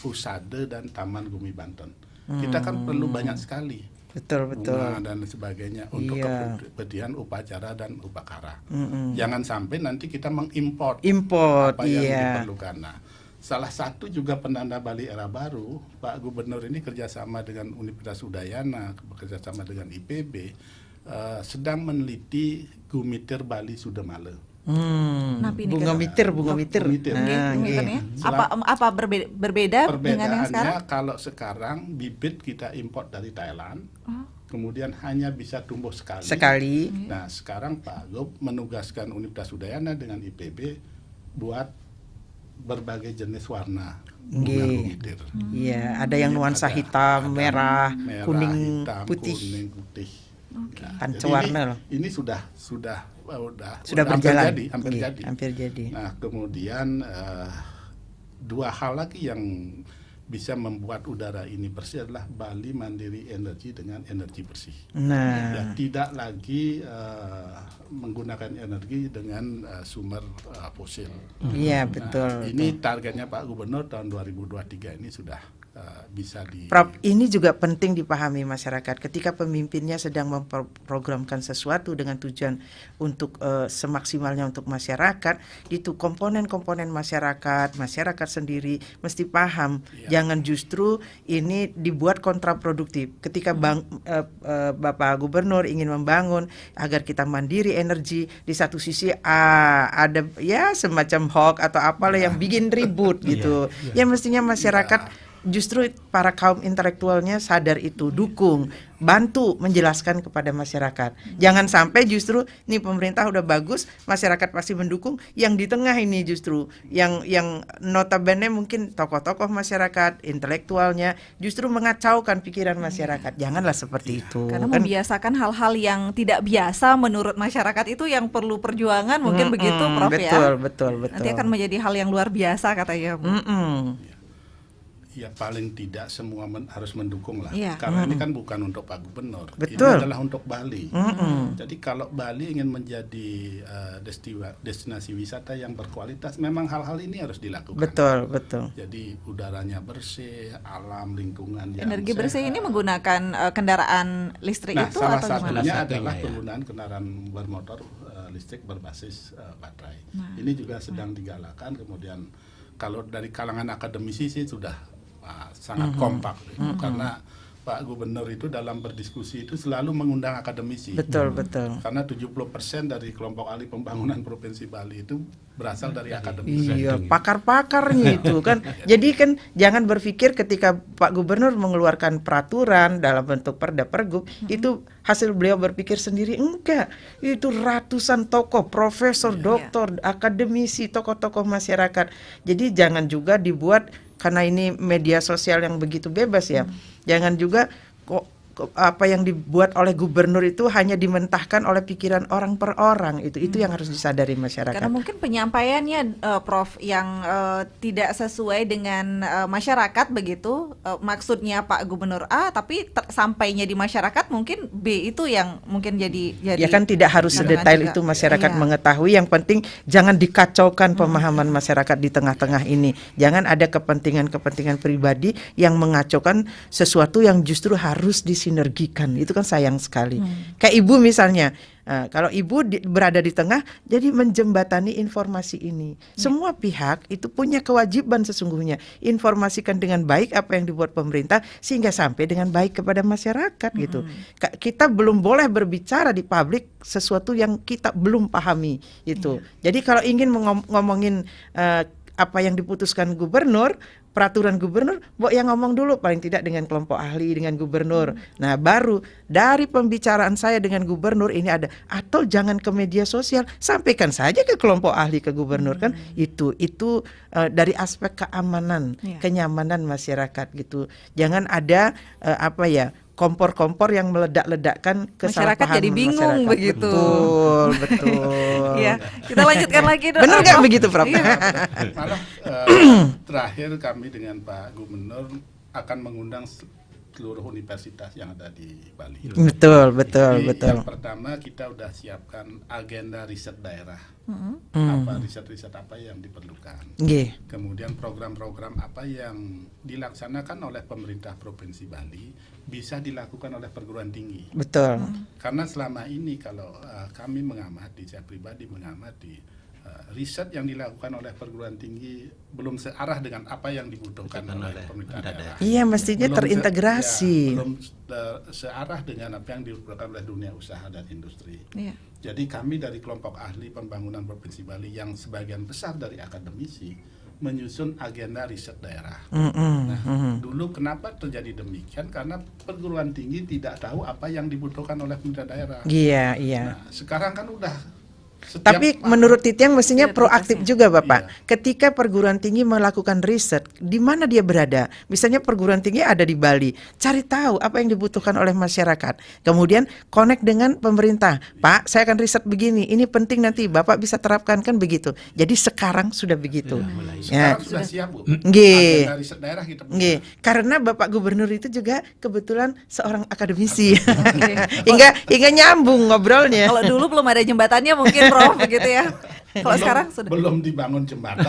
Usade dan Taman Gumi Banten. Kita kan perlu banyak sekali. Betul. Bunga dan sebagainya untuk Iya. kemudian upacara dan upakara. Jangan sampai nanti kita mengimpor Import, apa yang iya. diperlukan. Nah, salah satu juga penanda Bali era baru, Pak Gubernur ini kerjasama dengan Universitas Udayana, kerjasama dengan IPB, sedang meneliti Gumitir Bali Sudamale. Napi nih, Bunga kan? mitir. Mitir. Nah, Nggih, nggih. kan ya? Apa berbeda dengan yang sekarang? Perbedaannya kalau sekarang bibit kita import dari Thailand, kemudian hanya bisa tumbuh sekali. Nah, sekarang Pak Gub menugaskan Universitas Udayana dengan IPB buat berbagai jenis warna bunga Nggih. gumitir. Iya, ada yang nuansa Ada hitam, merah, merah, kuning, hitam, putih. kuning, putih. Nah, Panca jadi warna loh. ini sudah Sudah hampir berjalan. jadi, hampir Nggih, jadi. hampir jadi. Nah, kemudian 2 hal lagi yang bisa membuat udara ini bersih adalah Bali mandiri energi dengan energi bersih. Nah, Ya, tidak lagi menggunakan energi dengan sumber fosil. iya betul. Nah, ini targetnya Pak Gubernur tahun 2023 ini sudah bisa di. Prof, ini juga penting dipahami masyarakat. Ketika pemimpinnya sedang memprogramkan sesuatu dengan tujuan untuk semaksimalnya untuk masyarakat, itu komponen-komponen masyarakat sendiri mesti paham. Ya. Jangan justru ini dibuat kontraproduktif. Ketika Bapak Gubernur ingin membangun agar kita mandiri energi, di satu sisi ada ya semacam hoax atau apalah yang bikin ribut gitu. Ya mestinya masyarakat justru para kaum intelektualnya sadar itu, dukung, bantu menjelaskan kepada masyarakat. Jangan sampai justru nih pemerintah udah bagus, masyarakat pasti mendukung, yang di tengah ini justru yang notabene mungkin tokoh-tokoh masyarakat, intelektualnya justru mengacaukan pikiran masyarakat. Janganlah seperti itu. Karena Kan membiasakan hal-hal yang tidak biasa menurut masyarakat itu yang perlu perjuangan, mungkin begitu Prof ya. Betul. Nanti akan menjadi hal yang luar biasa katanya Bu. Ya paling tidak semua harus mendukung lah. Iya. Karena ini kan bukan untuk Pak Gubernur. Betul. Ini adalah untuk Bali. Jadi kalau Bali ingin menjadi destinasi wisata yang berkualitas, memang hal-hal ini harus dilakukan. Betul. Jadi udaranya bersih, alam lingkungan yang Energi sehat. bersih ini menggunakan kendaraan listrik Nah, itu salah atau satunya gimana? adalah ya. penggunaan kendaraan bermotor listrik berbasis baterai. Nah. Ini juga sedang digalakan. Kemudian kalau dari kalangan akademisi sih sudah sangat kompak, karena Pak Gubernur itu dalam berdiskusi itu selalu mengundang akademisi. Betul, betul. Karena 70% dari kelompok ahli pembangunan Provinsi Bali itu berasal dari akademisi. Iya, pakar-pakarnya itu kan. Jadi kan jangan berpikir ketika Pak Gubernur mengeluarkan peraturan dalam bentuk perda pergub itu hasil beliau berpikir sendiri, enggak. Itu ratusan tokoh, profesor, doktor, akademisi, tokoh-tokoh masyarakat. Jadi jangan juga dibuat karena ini media sosial yang begitu bebas ya. Jangan juga apa yang dibuat oleh gubernur itu hanya dimentahkan oleh pikiran orang per orang. Itu yang harus disadari masyarakat. Karena mungkin penyampaiannya Prof yang tidak sesuai dengan masyarakat begitu, maksudnya Pak Gubernur A tapi sampainya di masyarakat mungkin B, itu yang mungkin jadi ya kan tidak harus sedetail itu masyarakat mengetahui. Yang penting jangan dikacaukan pemahaman masyarakat di tengah-tengah ini. Jangan ada kepentingan-kepentingan pribadi yang mengacaukan sesuatu yang justru harus disinergikan. Itu kan sayang sekali. Kayak ibu misalnya, kalau ibu berada di tengah, jadi menjembatani informasi ini. Semua pihak itu punya kewajiban sesungguhnya informasikan dengan baik apa yang dibuat pemerintah sehingga sampai dengan baik kepada masyarakat gitu. Kita belum boleh berbicara di publik sesuatu yang kita belum pahami itu. Jadi kalau ingin ngomongin apa yang diputuskan gubernur, peraturan gubernur, yang ngomong dulu paling tidak dengan kelompok ahli, dengan gubernur. Nah, baru dari pembicaraan saya dengan gubernur ini ada, atau jangan ke media sosial, sampaikan saja ke kelompok ahli, ke gubernur kan. Itu dari aspek keamanan, kenyamanan masyarakat gitu. Jangan ada kompor-kompor yang meledak-ledakkan kesalahpahaman masyarakat jadi bingung masyarakat. begitu. Betul. Ya, kita lanjutkan lagi. Benar nggak begitu, Prof? Malah terakhir kami dengan Pak Gubernur akan mengundang seluruh universitas yang ada di Bali. Betul. Yang pertama kita udah siapkan agenda riset daerah. Apa riset-riset apa yang diperlukan. Kemudian program-program apa yang dilaksanakan oleh pemerintah Provinsi Bali bisa dilakukan oleh perguruan tinggi. Betul. Karena selama ini kalau kami mengamati, saya pribadi mengamati, riset yang dilakukan oleh perguruan tinggi belum searah dengan apa yang dibutuhkan oleh pemerintah daerah. Iya, mestinya terintegrasi. Belum searah dengan apa yang dibutuhkan oleh dunia usaha dan industri. Jadi kami dari kelompok ahli pembangunan Provinsi Bali yang sebagian besar dari akademisi menyusun agenda riset daerah. Dulu kenapa terjadi demikian? Karena perguruan tinggi tidak tahu apa yang dibutuhkan oleh pemerintah daerah. Iya. Nah, sekarang kan udah. Tapi menurut Titiang mestinya proaktif juga Bapak. Ketika perguruan tinggi melakukan riset, di mana dia berada? Misalnya perguruan tinggi ada di Bali, cari tahu apa yang dibutuhkan oleh masyarakat. Kemudian connect dengan pemerintah. Pak, saya akan riset begini, ini penting nanti Bapak bisa terapkan, kan begitu. Jadi sekarang sudah begitu. Sekarang sudah siap, Bu. Agenda riset daerah kita punya. Karena Bapak Gubernur itu juga kebetulan seorang akademisi. hingga nyambung ngobrolnya. Kalau dulu belum ada jembatannya mungkin Prof begitu ya. Kalau sekarang sudah. Belum dibangun jembatan.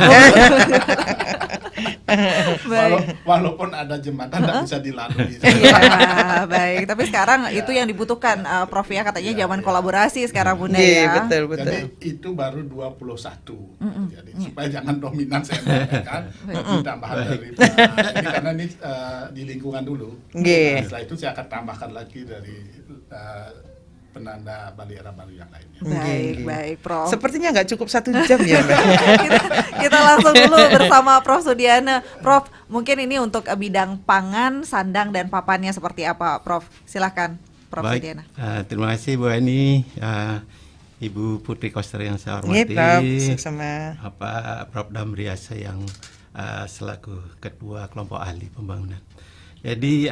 Walaupun ada jembatan tidak bisa dilalui. Iya, baik. Tapi sekarang itu yang dibutuhkan Prof ya, katanya zaman kolaborasi sekarang Bunda ya. Betul. Jadi itu baru 21. Jadi supaya jangan dominan saya mengatakan tambahan dari ini karena ini di lingkungan dulu. Setelah itu saya akan tambahkan lagi dari penanda Bali Era Baru yang lainnya. Baik, Prof. Sepertinya nggak cukup 1 jam ya, Mbak. kita langsung dulu bersama Prof Sudiana. Prof, mungkin ini untuk bidang pangan, sandang dan papannya seperti apa, Prof? Silahkan, Prof Sudiana. Terima kasih Bu Eni, Ibu Putri Koster yang saya hormati, sama Prof Damriasa yang selaku Ketua Kelompok Ahli Pembangunan. Jadi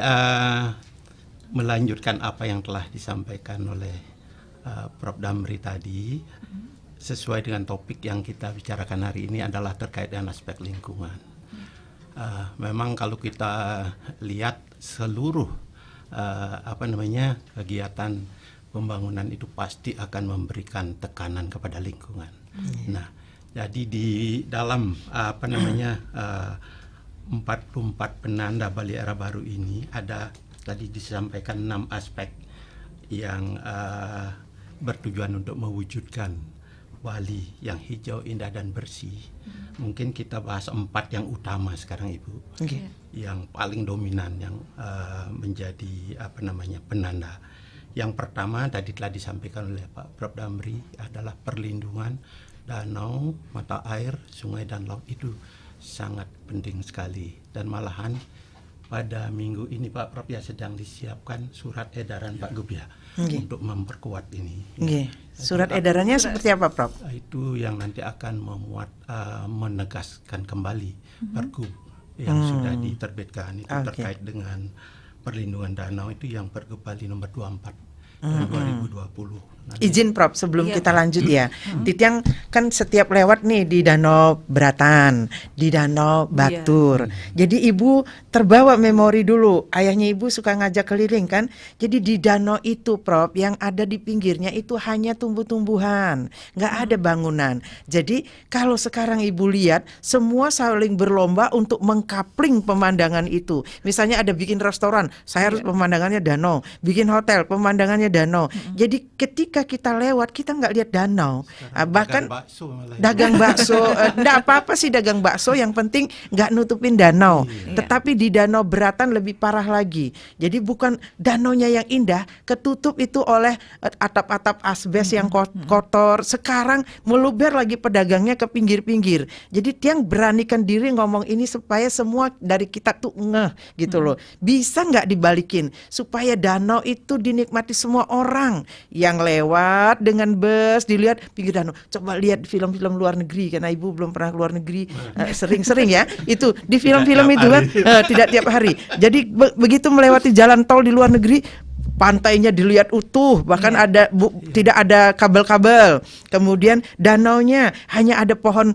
melanjutkan apa yang telah disampaikan oleh Prof Damri tadi, sesuai dengan topik yang kita bicarakan hari ini adalah terkait dengan aspek lingkungan. Memang kalau kita lihat seluruh kegiatan pembangunan itu pasti akan memberikan tekanan kepada lingkungan. Nah, jadi di dalam 44 penanda Bali Era Baru ini ada tadi disampaikan 6 aspek yang bertujuan untuk mewujudkan Bali yang hijau, indah dan bersih. Mungkin kita bahas 4 yang utama sekarang Ibu. Okay. Yang paling dominan yang menjadi penanda. Yang pertama tadi telah disampaikan oleh Pak Prof Damri adalah perlindungan danau, mata air, sungai dan laut itu sangat penting sekali. Dan malahan pada minggu ini Pak Prof ya sedang disiapkan surat edaran Pak Gub ya untuk memperkuat ini. Surat edarannya seperti apa Prof? Itu yang nanti akan memuat menegaskan kembali Pergub yang sudah diterbitkan itu terkait dengan perlindungan danau itu yang Pergub Bali nomor 24 tahun 2020. Izin Prof sebelum kita lanjut ya. Titiang kan setiap lewat nih di Danau Beratan, di Danau Batur. Jadi Ibu terbawa memori dulu. Ayahnya Ibu suka ngajak keliling kan. Jadi di danau itu Prof yang ada di pinggirnya itu hanya tumbuh-tumbuhan, nggak ada bangunan. Jadi kalau sekarang Ibu lihat semua saling berlomba untuk mengkapling pemandangan itu. Misalnya ada bikin restoran, saya harus pemandangannya danau. Bikin hotel, pemandangannya danau. Jadi ketika kita lewat kita nggak lihat danau. Bahkan dagang bakso, enggak apa-apa sih dagang bakso, yang penting nggak nutupin danau. Tetapi di Danau Beratan lebih parah lagi. Jadi bukan danaunya yang indah, ketutup itu oleh atap-atap asbes yang kotor. Sekarang meluber lagi pedagangnya ke pinggir-pinggir. Jadi Tiang beranikan diri ngomong ini supaya semua dari kita tuh ngeh gitu loh. Bisa nggak dibalikin supaya danau itu dinikmati semua orang yang lewat dengan bus, dilihat pinggir danau. Coba lihat film-film luar negeri, karena Ibu belum pernah keluar negeri, sering-sering ya. Itu di film-film itu kan tidak tiap hari. Jadi begitu melewati jalan tol di luar negeri, pantainya dilihat utuh, bahkan tidak ada kabel-kabel. Kemudian danaunya hanya ada pohon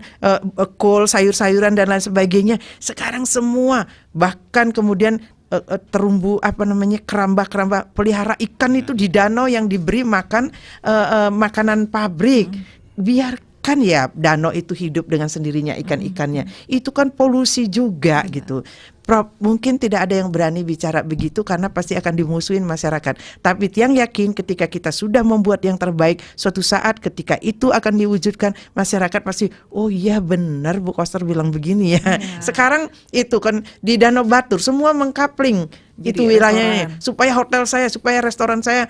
kol, sayur-sayuran dan lain sebagainya. Sekarang semua, bahkan kemudian terumbu keramba-keramba pelihara ikan itu di danau yang diberi makan makanan pabrik. Biarkan ya danau itu hidup dengan sendirinya ikan-ikannya. Itu kan polusi juga gitu. Prof, mungkin tidak ada yang berani bicara begitu karena pasti akan dimusuhin masyarakat. Tapi Tiang yakin ketika kita sudah membuat yang terbaik, suatu saat ketika itu akan diwujudkan, masyarakat pasti, oh iya benar Bu Koster bilang begini ya. Sekarang itu kan di Danau Batur semua mengkapling itu wilayahnya supaya hotel saya, supaya restoran saya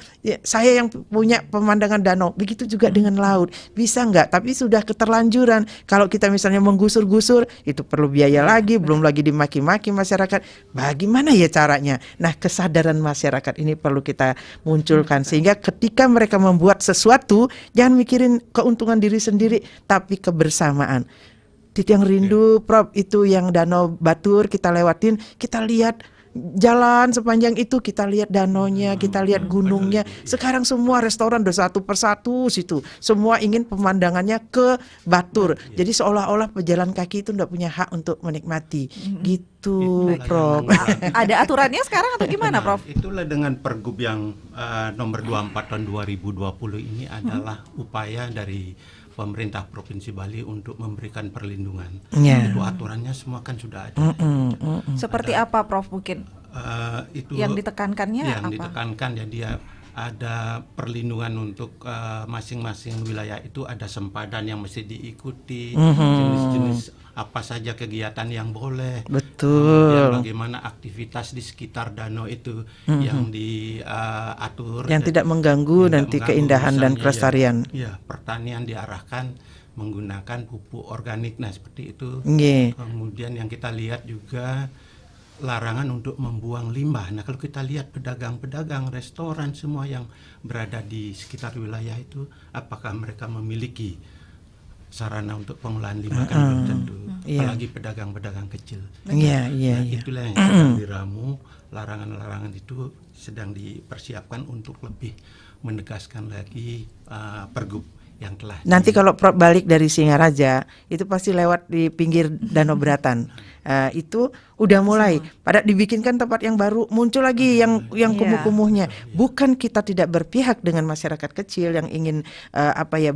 yang punya pemandangan danau. Begitu juga dengan laut. Bisa nggak? Tapi sudah keterlanjuran. Kalau kita misalnya menggusur-gusur, itu perlu biaya lagi, belum lagi dimaki-maki masyarakat. Bagaimana ya caranya? Nah, kesadaran masyarakat ini perlu kita munculkan sehingga ketika mereka membuat sesuatu, jangan mikirin keuntungan diri sendiri, tapi kebersamaan. Titiang rindu Prof itu yang Danau Batur kita lewatin, kita lihat jalan sepanjang itu, kita lihat danaunya, kita lihat gunungnya. Sekarang semua restoran udah satu persatu situ, semua ingin pemandangannya ke Batur. Jadi seolah-olah pejalan kaki itu tidak punya hak untuk menikmati. Gitu Prof. Ada aturannya sekarang atau gimana Prof? Itulah dengan Pergub yang nomor 24 tahun 2020 ini adalah upaya dari pemerintah Provinsi Bali untuk memberikan perlindungan. Itu aturannya semua kan sudah ada. Seperti apa Prof mungkin? Itu yang ditekankannya yang apa? ditekankan ya dia ada perlindungan untuk masing-masing wilayah itu ada sempadan yang mesti diikuti, jenis-jenis apa saja kegiatan yang boleh. Betul. Bagaimana aktivitas di sekitar danau itu yang diatur. Yang tidak mengganggu nanti keindahan dan kelestarian. Ya, pertanian diarahkan menggunakan pupuk organik, nah seperti itu. Kemudian yang kita lihat juga larangan untuk membuang limbah. Nah kalau kita lihat pedagang-pedagang, restoran semua yang berada di sekitar wilayah itu, apakah mereka memiliki sarana untuk pengolahan limbah? Kan belum tentu. Apalagi pedagang-pedagang kecil. Itulah yang sedang diramu. Larangan-larangan itu sedang dipersiapkan untuk lebih menegaskan lagi Pergub yang telah. Nanti kalau Prof balik dari Singaraja itu pasti lewat di pinggir Danau Beratan. Itu Udah mulai. Pada dibikinkan tempat yang baru, muncul lagi yang kumuh-kumuhnya. Bukan kita tidak berpihak dengan masyarakat kecil yang ingin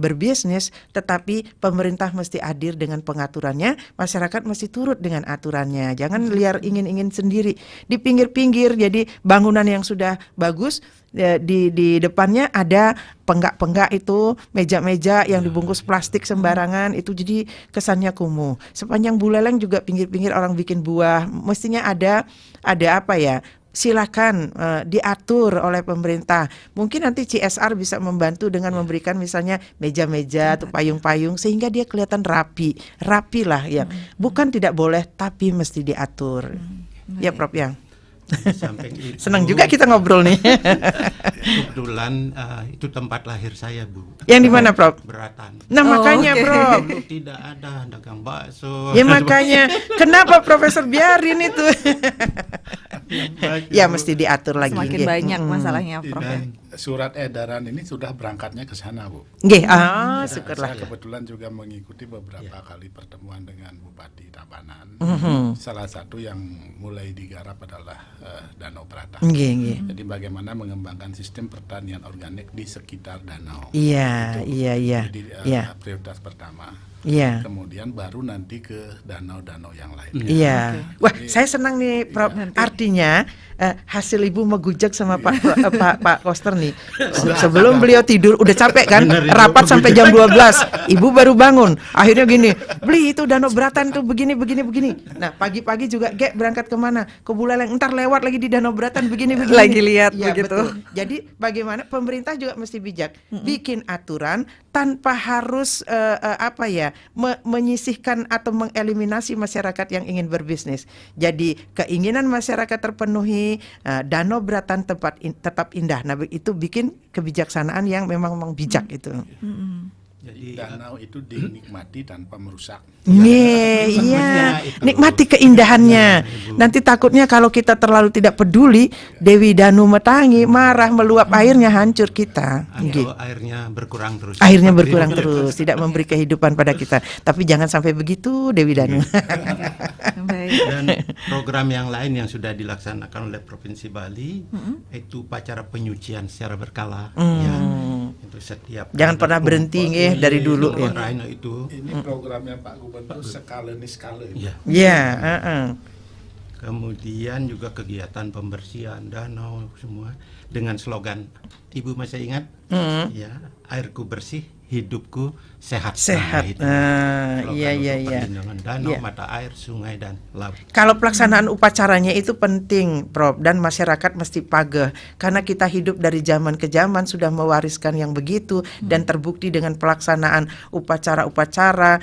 berbisnis, tetapi pemerintah mesti hadir dengan pengaturannya, masyarakat mesti turut dengan aturannya. Jangan liar ingin-ingin sendiri di pinggir-pinggir. Jadi bangunan yang sudah bagus di depannya ada penggak-penggak itu, meja-meja yang dibungkus plastik sembarangan, itu jadi kesannya kumuh. Sepanjang Buleleng juga pinggir-pinggir orang bikin buah, mestinya ada silakan diatur oleh pemerintah. Mungkin nanti CSR bisa membantu dengan memberikan misalnya meja-meja atau payung-payung sehingga dia kelihatan rapi lah ya. Bukan tidak boleh tapi mesti diatur. Ya Prof ya. Samping itu, senang juga kita ngobrol nih. kebetulan itu tempat lahir saya, Bu. Yang di mana, Prof? Beratan. Nah, makanya, Prof. Dulu tidak ada dagang bakso. Ya makanya, kenapa Profesor biarin itu? Ya mesti diatur lagi. Semakin banyak masalahnya, Prof. Dan surat edaran ini sudah berangkatnya ke sana, Bu. Nggih, syukurlah. Saya kebetulan juga mengikuti beberapa kali pertemuan dengan Bupati Tabanan. Salah satu yang mulai digarap adalah Danau Beratan. Nggih. Jadi bagaimana mengembangkan sistem pertanian organik di sekitar danau. Iya. Jadi prioritas pertama. Iya. Kemudian baru nanti ke danau-danau yang lain. Iya. Wah, saya senang nih, Prof. Artinya hasil Ibu megujak sama Pak Koster nih. Sebelum beliau tidur udah capek kan? Rapat sampai jam 12. Ibu baru bangun. Akhirnya gini, beli itu Danau Beratan tuh begini. Nah, pagi-pagi juga berangkat kemana? Ke Buleleng. Entar lewat lagi di Danau Beratan begini. Lagi lihat ya, begitu. Betul. Jadi bagaimana pemerintah juga mesti bijak. Bikin aturan tanpa harus menyisihkan atau mengeliminasi masyarakat yang ingin berbisnis. Jadi keinginan masyarakat terpenuhi, Danau Beratan tetap indah. Nah, itu bikin kebijaksanaan yang memang bijak itu. Jadi danau itu dinikmati tanpa merusak. Iya, nikmati keindahannya. Nanti takutnya kalau kita terlalu tidak peduli, Dewi Danu Metangi marah, meluap airnya, hancur kita. Atau airnya berkurang terus. Airnya berkurang terus, tidak memberi kehidupan pada kita. Tapi jangan sampai begitu, Dewi Danu. Dan program yang lain yang sudah dilaksanakan oleh Provinsi Bali itu upacara penyucian secara berkala. Ya, itu setiap. Jangan pernah berhenti dari dulu ya. Ini programnya Pak Gubernur skala. Iya. Kemudian juga kegiatan pembersihan danau semua dengan slogan, Ibu masih ingat? Ya, airku bersih, hidupku sehat. Iya. Perlindungan danau, mata air, sungai dan laut. Kalau pelaksanaan upacaranya itu penting, Prof, dan masyarakat mesti pageh karena kita hidup dari zaman ke zaman sudah mewariskan yang begitu dan terbukti dengan pelaksanaan upacara-upacara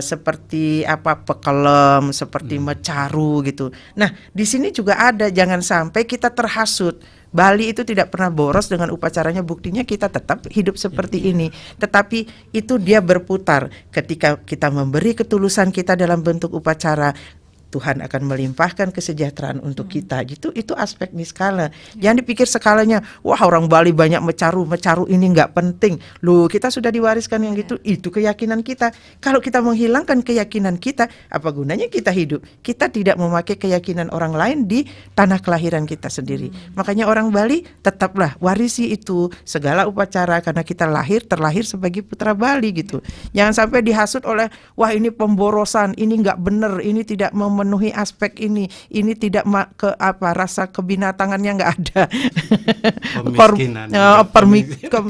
seperti pekelem, seperti mecaru gitu. Nah, di sini juga ada, jangan sampai kita terhasut. Bali itu tidak pernah boros dengan upacaranya, buktinya kita tetap hidup seperti ini. Tetapi itu dia berputar. Ketika kita memberi ketulusan kita dalam bentuk upacara, Tuhan akan melimpahkan kesejahteraan untuk kita. Itu aspek niskala. Jangan dipikir skalanya, wah orang Bali banyak mecaru ini nggak penting. Loh, kita sudah diwariskan yang gitu. Itu keyakinan kita. Kalau kita menghilangkan keyakinan kita, apa gunanya kita hidup? Kita tidak memakai keyakinan orang lain di tanah kelahiran kita sendiri. Makanya orang Bali tetaplah warisi itu segala upacara karena kita terlahir sebagai putra Bali gitu. Jangan sampai dihasut oleh, wah ini pemborosan, ini nggak benar, ini tidak memenuhi aspek ini tidak rasa kebinatangannya nggak ada.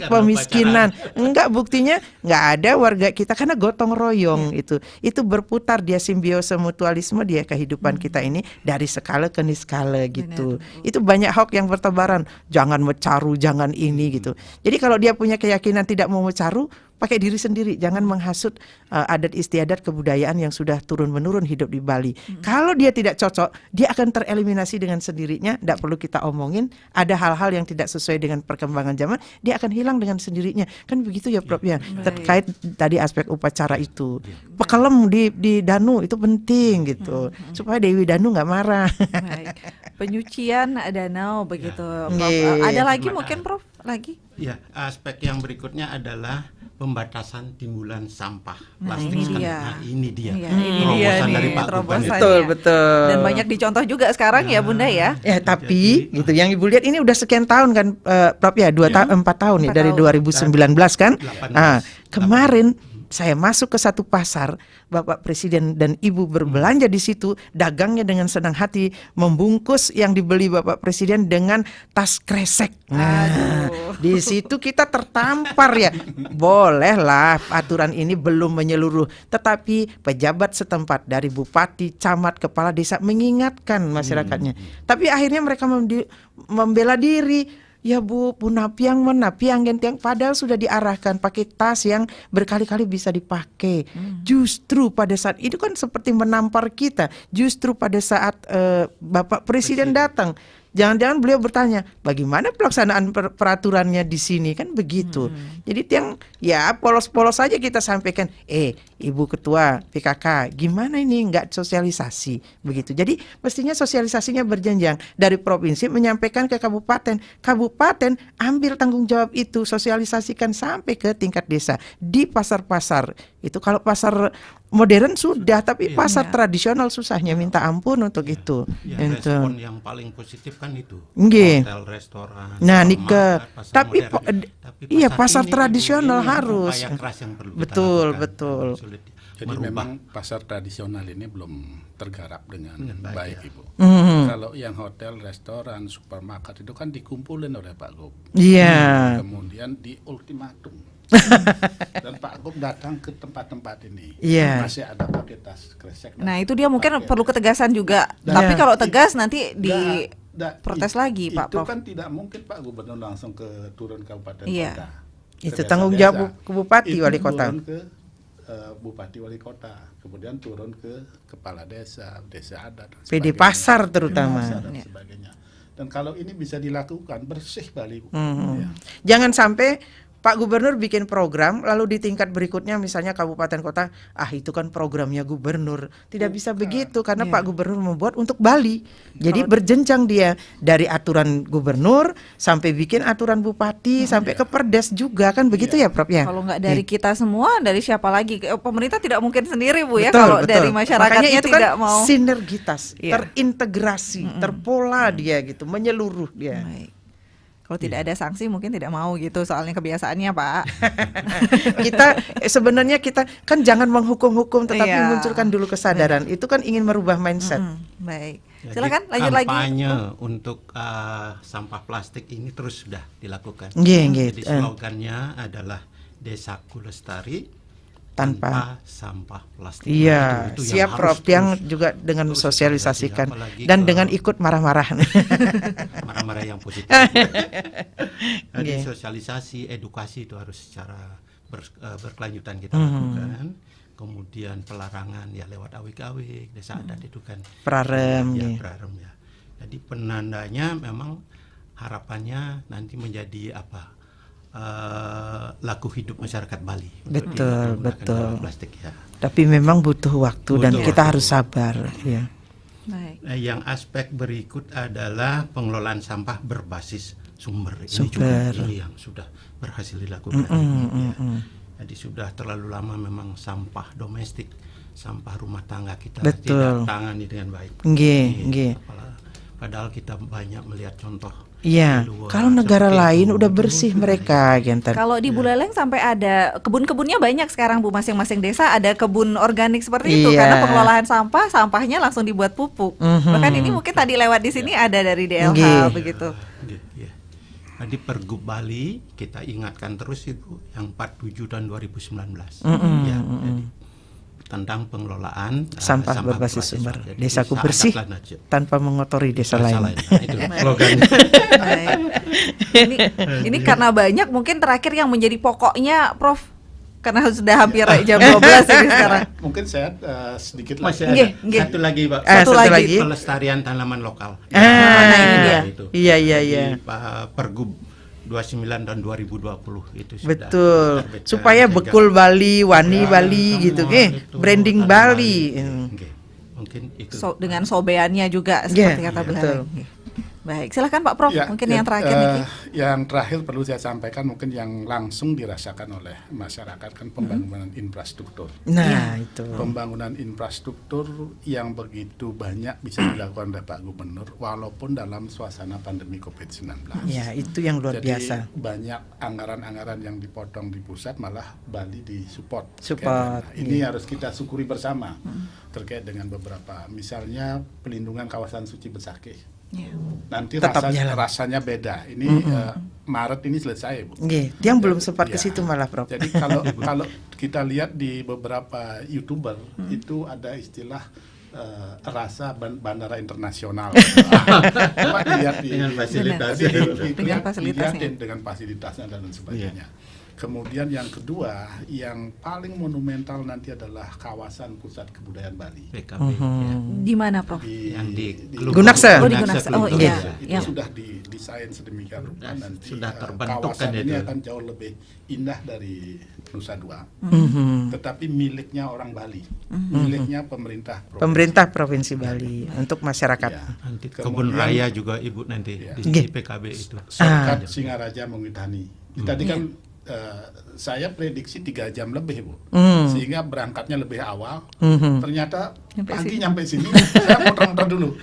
Pemiskinan enggak, buktinya nggak ada warga kita karena gotong royong. Itu berputar, dia simbiose mutualisme, dia kehidupan kita ini dari skala ke niskala gitu. Itu banyak hoax yang bertebaran, jangan mecaru, jangan ini gitu. Jadi kalau dia punya keyakinan tidak mau mecaru, pakai diri sendiri, jangan menghasut adat istiadat kebudayaan yang sudah turun-menurun hidup di Bali. Kalau dia tidak cocok, dia akan tereliminasi dengan sendirinya, tidak perlu kita omongin. Ada hal-hal yang tidak sesuai dengan perkembangan zaman, dia akan hilang dengan sendirinya. Kan begitu ya Prof ya, terkait tadi aspek upacara itu. Pekelem di Danu itu penting gitu, supaya Dewi Danu nggak marah. Penyucian danau begitu, Prof. Ada lagi mungkin Prof lagi? Ya, aspek yang berikutnya adalah pembatasan timbulan sampah plastik. ini dia. Nah, ini dia. Iya, ini dia Terobosan nih, dari Pak terobosannya. Gubernur. Betul, betul. Dan banyak dicontoh juga sekarang ya Bunda ya. Ya, tapi gitu yang Ibu lihat ini udah sekian tahun kan, Prof ya, 4 tahun nih 4 dari tahun. 2019 kan. 18. Kemarin saya masuk ke satu pasar, Bapak Presiden dan Ibu berbelanja di situ, dagangnya dengan senang hati membungkus yang dibeli Bapak Presiden dengan tas kresek. Nah, di situ kita tertampar ya. Bolehlah aturan ini belum menyeluruh, tetapi pejabat setempat dari bupati, camat, kepala desa mengingatkan masyarakatnya. Tapi akhirnya mereka membela diri. Ya Bu, punapiang menapiang gentiang, padahal sudah diarahkan pakai tas yang berkali-kali bisa dipakai. Justru pada saat itu kan seperti menampar kita. Justru pada saat Bapak Presiden datang, jangan-jangan beliau bertanya, bagaimana pelaksanaan peraturannya di sini, kan begitu. Jadi yang ya polos-polos saja kita sampaikan, Ibu Ketua PKK, gimana ini nggak sosialisasi begitu. Jadi mestinya sosialisasinya berjenjang dari provinsi menyampaikan ke kabupaten, kabupaten ambil tanggung jawab itu, sosialisasikan sampai ke tingkat desa di pasar-pasar. Itu kalau pasar modern sudah, tapi pasar tradisional susahnya minta ampun untuk itu. Ya, Itu. respon yang paling positif kan itu. Nggih. Hotel, restoran, Nah, supermarket, Nike. pasar Tapi modern. Tapi iya, pasar ini, tradisional ini yang harus. upaya keras yang perlu kita Betul, lakukan. betul. Sulit Jadi merubah. memang pasar tradisional ini belum tergarap dengan baik, Ibu. Kalau yang hotel, restoran, supermarket itu kan dikumpulin oleh Pak Gub. Iya. Kemudian di ultimatum. Dan Pak Gub datang ke tempat-tempat ini. Iya. Masih ada pakai tas kresek. Nah itu dia mungkin perlu ketegasan juga. Dan- Tapi Ya. kalau tegas nanti di protes Itu lagi Pak Prof. kan tidak mungkin Pak Gubernur langsung ke turun kabupaten Iya. kota. Itu Ke tanggung desa-desa. jawab ke bupati, Itu wali kota. Turun ke bupati wali kota, kemudian turun ke kepala desa, desa adat, dan PD sebagainya. pasar terutama. PD pasar dan sebagainya. Dan kalau ini bisa dilakukan bersih Bali. Ya. Jangan sampai Pak Gubernur bikin program, lalu di tingkat berikutnya misalnya kabupaten kota, itu kan programnya gubernur. Tidak bisa begitu karena Iya. Pak Gubernur membuat untuk Bali. Jadi berjenjang dia dari aturan gubernur sampai bikin aturan bupati sampai ke perdes juga kan begitu ya Prof ya. Kalau nggak dari kita semua, dari siapa lagi? Pemerintah tidak mungkin sendiri Bu ya. Betul, Kalau betul. dari Makanya masyarakatnya itu kan tidak mau. sinergitas, Iya. terintegrasi, terpola dia gitu, menyeluruh dia. Baik. Kalau tidak ada sanksi mungkin tidak mau gitu, soalnya kebiasaannya Pak. Kita sebenarnya kita kan jangan menghukum-hukum, tetapi Iya. munculkan dulu kesadaran. Itu kan ingin merubah mindset. Baik. Jadi Silakan lanjut lagi. kampanye untuk sampah plastik ini terus sudah dilakukan. Nggih, nggih. Jadi slogannya adalah Desaku Lestari Tanpa sampah plastik. Iya, Itu yang siap harus Prof yang terus- juga dengan terus mensosialisasikan apalagi dan ke- dengan ikut marah-marah. marah-marah yang positif. Jadi sosialisasi, edukasi itu harus secara berkelanjutan kita lakukan. Kemudian pelarangan ya lewat awik-awik, desa adat itu kan Prarem, ya, ya. prarem ya. Jadi penandanya memang harapannya nanti menjadi apa? Laku hidup masyarakat Bali. untuk Betul, tidak menggunakan betul. sampah plastik ya. Tapi memang butuh waktu dan Butuh kita waktu. harus sabar. Ya. Baik. Yang aspek berikut adalah pengelolaan sampah berbasis sumber. Ini Sumber. juga ini yang sudah berhasil dilakukan. Ya. Jadi sudah terlalu lama memang sampah domestik, sampah rumah tangga kita Betul. tidak tangani dengan baik. Nggih, Iya, nggih. Padahal kita banyak melihat contoh. Iya, di luar, kalau negara seperti lain itu. udah bersih mereka, Genter. Kalau di Buleleng sampai ada kebun-kebunnya banyak sekarang Bu, masing-masing desa ada kebun organik seperti itu Iya. karena pengelolaan sampah, sampahnya langsung dibuat pupuk. Bahkan ini mungkin tadi lewat di sini ada dari DLH Nggih. begitu. Ya. Jadi Pergub Bali kita ingatkan terus itu yang 47 tahun 2019. Ya, jadi tentang pengelolaan Sampah berbasis sumber. Jadi Desaku seadat bersih lah Najib. tanpa mengotori desa lain. Nah, itu slogannya. Baik. Ini karena banyak mungkin terakhir yang menjadi pokoknya Prof, karena sudah hampir jam 12 ini sekarang. Mungkin saya sedikit Masih lagi. Nggih, ada nggih. satu lagi Pak. Satu lagi. Pelestarian tanaman lokal. Nah, ini dia. Itu. Iya, iya, iya. Di Pergub 29 dan 2020 itu sudah Betul. diterbitkan Supaya sehingga- bekul Bali, wani Ya, Bali semua gitu, itu, branding tanaman Bali. Nggih. Mungkin itu. Dengan sobeannya juga Iya, seperti kata betul. Buleleng. Baik, silakan Pak Prof. Mungkin yang terakhir Niki. Yang terakhir perlu saya sampaikan mungkin yang langsung dirasakan oleh masyarakat kan pembangunan infrastruktur. Nah, itu. Pembangunan infrastruktur yang begitu banyak bisa dilakukan oleh Pak Gubernur walaupun dalam suasana pandemi COVID-19. Ya, itu yang luar Jadi, biasa. banyak anggaran-anggaran yang dipotong di pusat malah Bali disupport. Support, Ini harus kita syukuri bersama terkait dengan beberapa misalnya pelindungan kawasan suci Besakih. Nanti Tetap jalan. rasanya beda. Ini Maret ini selesai, Bu. Yang belum sempat ke situ malah, Prof. Jadi kalau kita lihat di beberapa YouTuber itu ada istilah rasa bandara internasional. Coba dilihat dengan fasilitasnya. Dilihatin dengan fasilitasnya dan sebagainya. Kemudian yang kedua, yang paling monumental nanti adalah kawasan pusat kebudayaan Bali. PKB. Di mana, Prof? Yang di Gunaksa. Di Gunaksa. Oh iya. Itu sudah didesain sedemikian rupa nanti sudah terbentuk kawasan kan ini itu. akan jauh lebih indah dari Nusa Dua. Tetapi miliknya orang Bali, miliknya pemerintah provinsi. Pemerintah Provinsi Bali untuk masyarakat. Ya. Nanti kebun raya juga Ibu nanti di PKB itu. Shortcut Singaraja Mengitani. Tadi kan saya prediksi 3 jam lebih, Bu. Sehingga berangkatnya lebih awal. Ternyata pagi nyampe sini saya muter-muter dulu.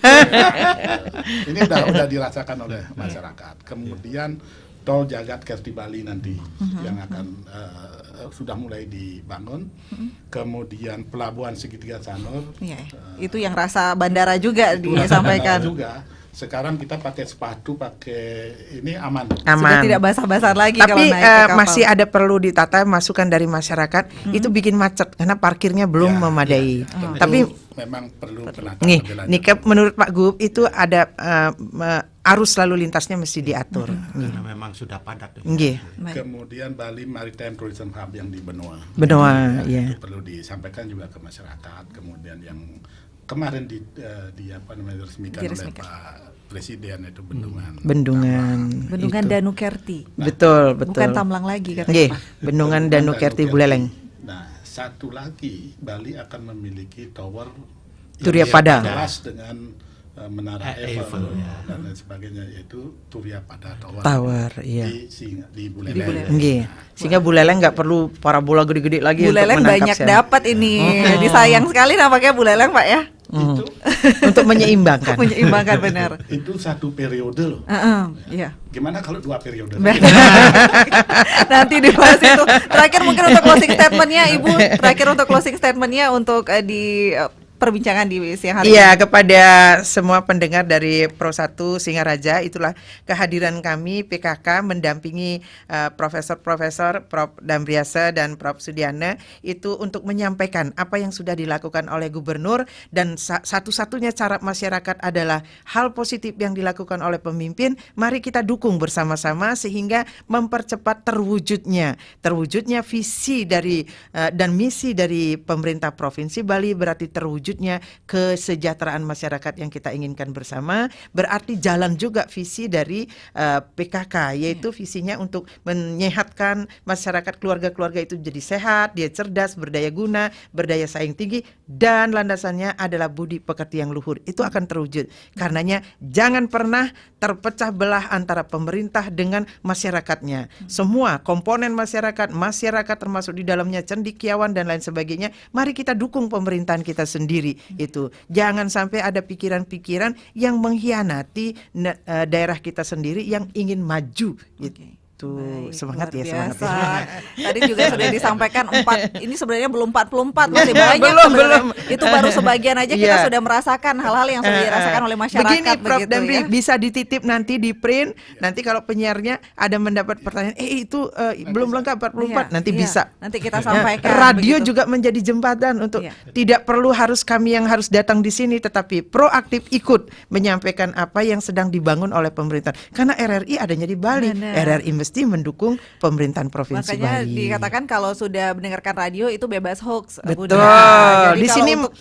Ini udah dirasakan oleh masyarakat. Kemudian tol Jagat Kerti Bali nanti yang akan sudah mulai dibangun. Kemudian pelabuhan Segitiga Sanur. Itu yang rasa bandara juga Itu disampaikan. juga. Sekarang kita pakai sepatu, pakai ini aman. Sudah tidak basah-basah lagi kalau Tapi naik ke kapal. masih ada perlu ditata masukan dari masyarakat. Itu bikin macet karena parkirnya belum memadai. Tapi memang perlu penataan nih, lebih lanjut. menurut Pak Gub itu ada arus lalu lintasnya mesti diatur. Karena memang sudah padat. Nggih. Kemudian Bali Maritime Tourism Hub yang di Benoa. Benoa, ya. Itu perlu disampaikan juga ke masyarakat. Kemudian yang kemarin diresmikan oleh Pak Presiden itu Bendungan Danu Kerti. betul. Bukan Tamlang lagi katanya. Nggih, Bendungan Danu Kerti Buleleng. Nah, satu lagi Bali akan memiliki tower Turia yang Pada. jelas dengan menara Eiffel dan lain sebagainya, yaitu Turia Pada Tower, iya. di Buleleng. Nggih. Sehingga Buleleng nggak perlu parabola gede-gede lagi Buleleng untuk menangkap banyak dapat ini. Jadi sayang sekali nampaknya Buleleng, Pak ya. Itu untuk menyeimbangkan. Menyeimbangkan benar. itu satu periode loh. Iya. Gimana kalau 2 periode? Nanti dibahas itu. Terakhir mungkin untuk closing statementnya, Ibu. Terakhir untuk closing statementnya untuk di perbincangan di siang hari Iya, ini. kepada semua pendengar dari Pro 1 Singaraja, itulah kehadiran kami PKK mendampingi profesor-profesor Prof. Damriasa dan Prof. Sudiana itu untuk menyampaikan apa yang sudah dilakukan oleh Gubernur, dan satu-satunya cara masyarakat adalah hal positif yang dilakukan oleh pemimpin. Mari kita dukung bersama-sama sehingga mempercepat terwujudnya visi dari dan misi dari pemerintah Provinsi Bali, berarti terwujudnya kesejahteraan masyarakat yang kita inginkan bersama. Berarti jalan juga visi dari PKK, yaitu visinya untuk menyehatkan masyarakat, keluarga-keluarga itu jadi sehat, dia cerdas, berdaya guna, berdaya saing tinggi, dan landasannya adalah budi pekerti yang luhur. Itu akan terwujud. Karenanya jangan pernah terpecah belah antara pemerintah dengan masyarakatnya. Semua komponen masyarakat termasuk di dalamnya cendekiawan dan lain sebagainya, mari kita dukung pemerintahan kita sendiri. Itu jangan sampai ada pikiran-pikiran yang mengkhianati daerah kita sendiri yang ingin maju gitu. Baik, Semangat luar ya, semangat biasa. ya. Tadi juga sudah disampaikan 4. Ini sebenarnya belum 44, masih banyak Belum. sebenarnya. Itu baru sebagian aja kita Iya. sudah merasakan hal-hal yang sudah dirasakan oleh masyarakat. Begini Prof. begitu Damri, ya. bisa dititip nanti di print. Nanti kalau penyiarnya ada mendapat pertanyaan, itu belum lengkap 44, nanti Iya. bisa. Nanti kita sampaikan. Radio begitu. juga menjadi jembatan untuk Iya. tidak perlu harus kami yang harus datang di sini, tetapi proaktif ikut menyampaikan apa yang sedang dibangun oleh pemerintah. Karena RRI adanya di Bali, Benar. RRI mesti mendukung pemerintahan Provinsi Makanya Bali. dikatakan kalau sudah mendengarkan radio itu bebas hoax. Betul. Jadi Di kalau sini untuk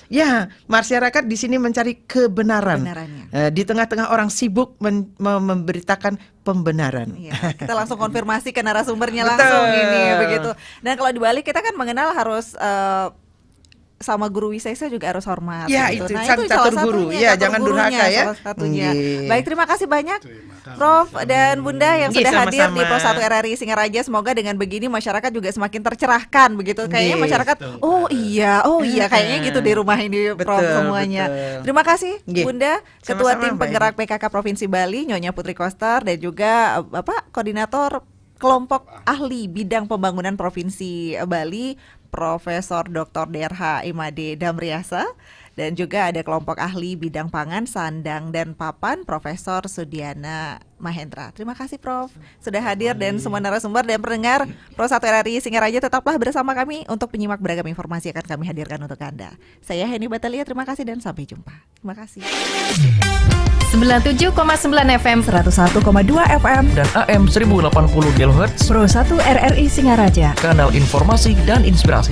masyarakat di sini mencari kebenaran. Kebenarannya. Di tengah-tengah orang sibuk memberitakan pembenaran. Iya, kita langsung konfirmasi ke narasumbernya Betul. langsung ini begitu. Dan kalau di Bali kita kan mengenal harus sama guru wisesa juga harus hormat. Ya, gitu. itu Nah, catur salah guru. satunya, Ya, catur jangan gurunya durhaka ya. salah satunya. Nggih. Baik, terima kasih banyak Terima kasih. Prof dan Bunda yang Nggih, sudah hadir di sama-sama. Pro 1 RRI Singaraja. Semoga dengan begini masyarakat juga semakin tercerahkan begitu. Kayaknya Nggih. masyarakat oh iya kayaknya gitu di rumah ini Prof Betul, semuanya. betul. Terima kasih Nggih. Bunda, Ketua Sama-sama, Tim Mbak Penggerak PKK Provinsi Bali Nyonya Putri Koster dan juga Bapak Koordinator Kelompok Ahli Bidang Pembangunan Provinsi Bali Profesor Dr. DRH Imade Damriasa. Dan juga ada kelompok ahli bidang pangan, sandang, dan papan Profesor Sudiana Mahendra. Terima kasih Prof sudah hadir dan semua narasumber dan pendengar Pro 1 RRI Singaraja tetaplah bersama kami untuk menyimak beragam informasi yang akan kami hadirkan untuk Anda. Saya Heni Batalia, terima kasih dan sampai jumpa. Terima kasih. 97,9 FM 101,2 FM dan AM 1080 kHz, Pro 1 RRI Singaraja. kanal informasi dan inspirasi.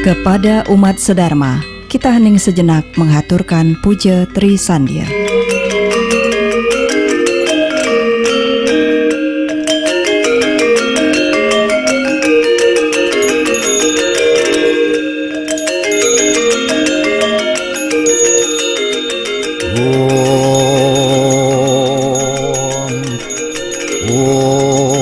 Kepada umat sedharma, kita hening sejenak menghaturkan puja Tri Sandya.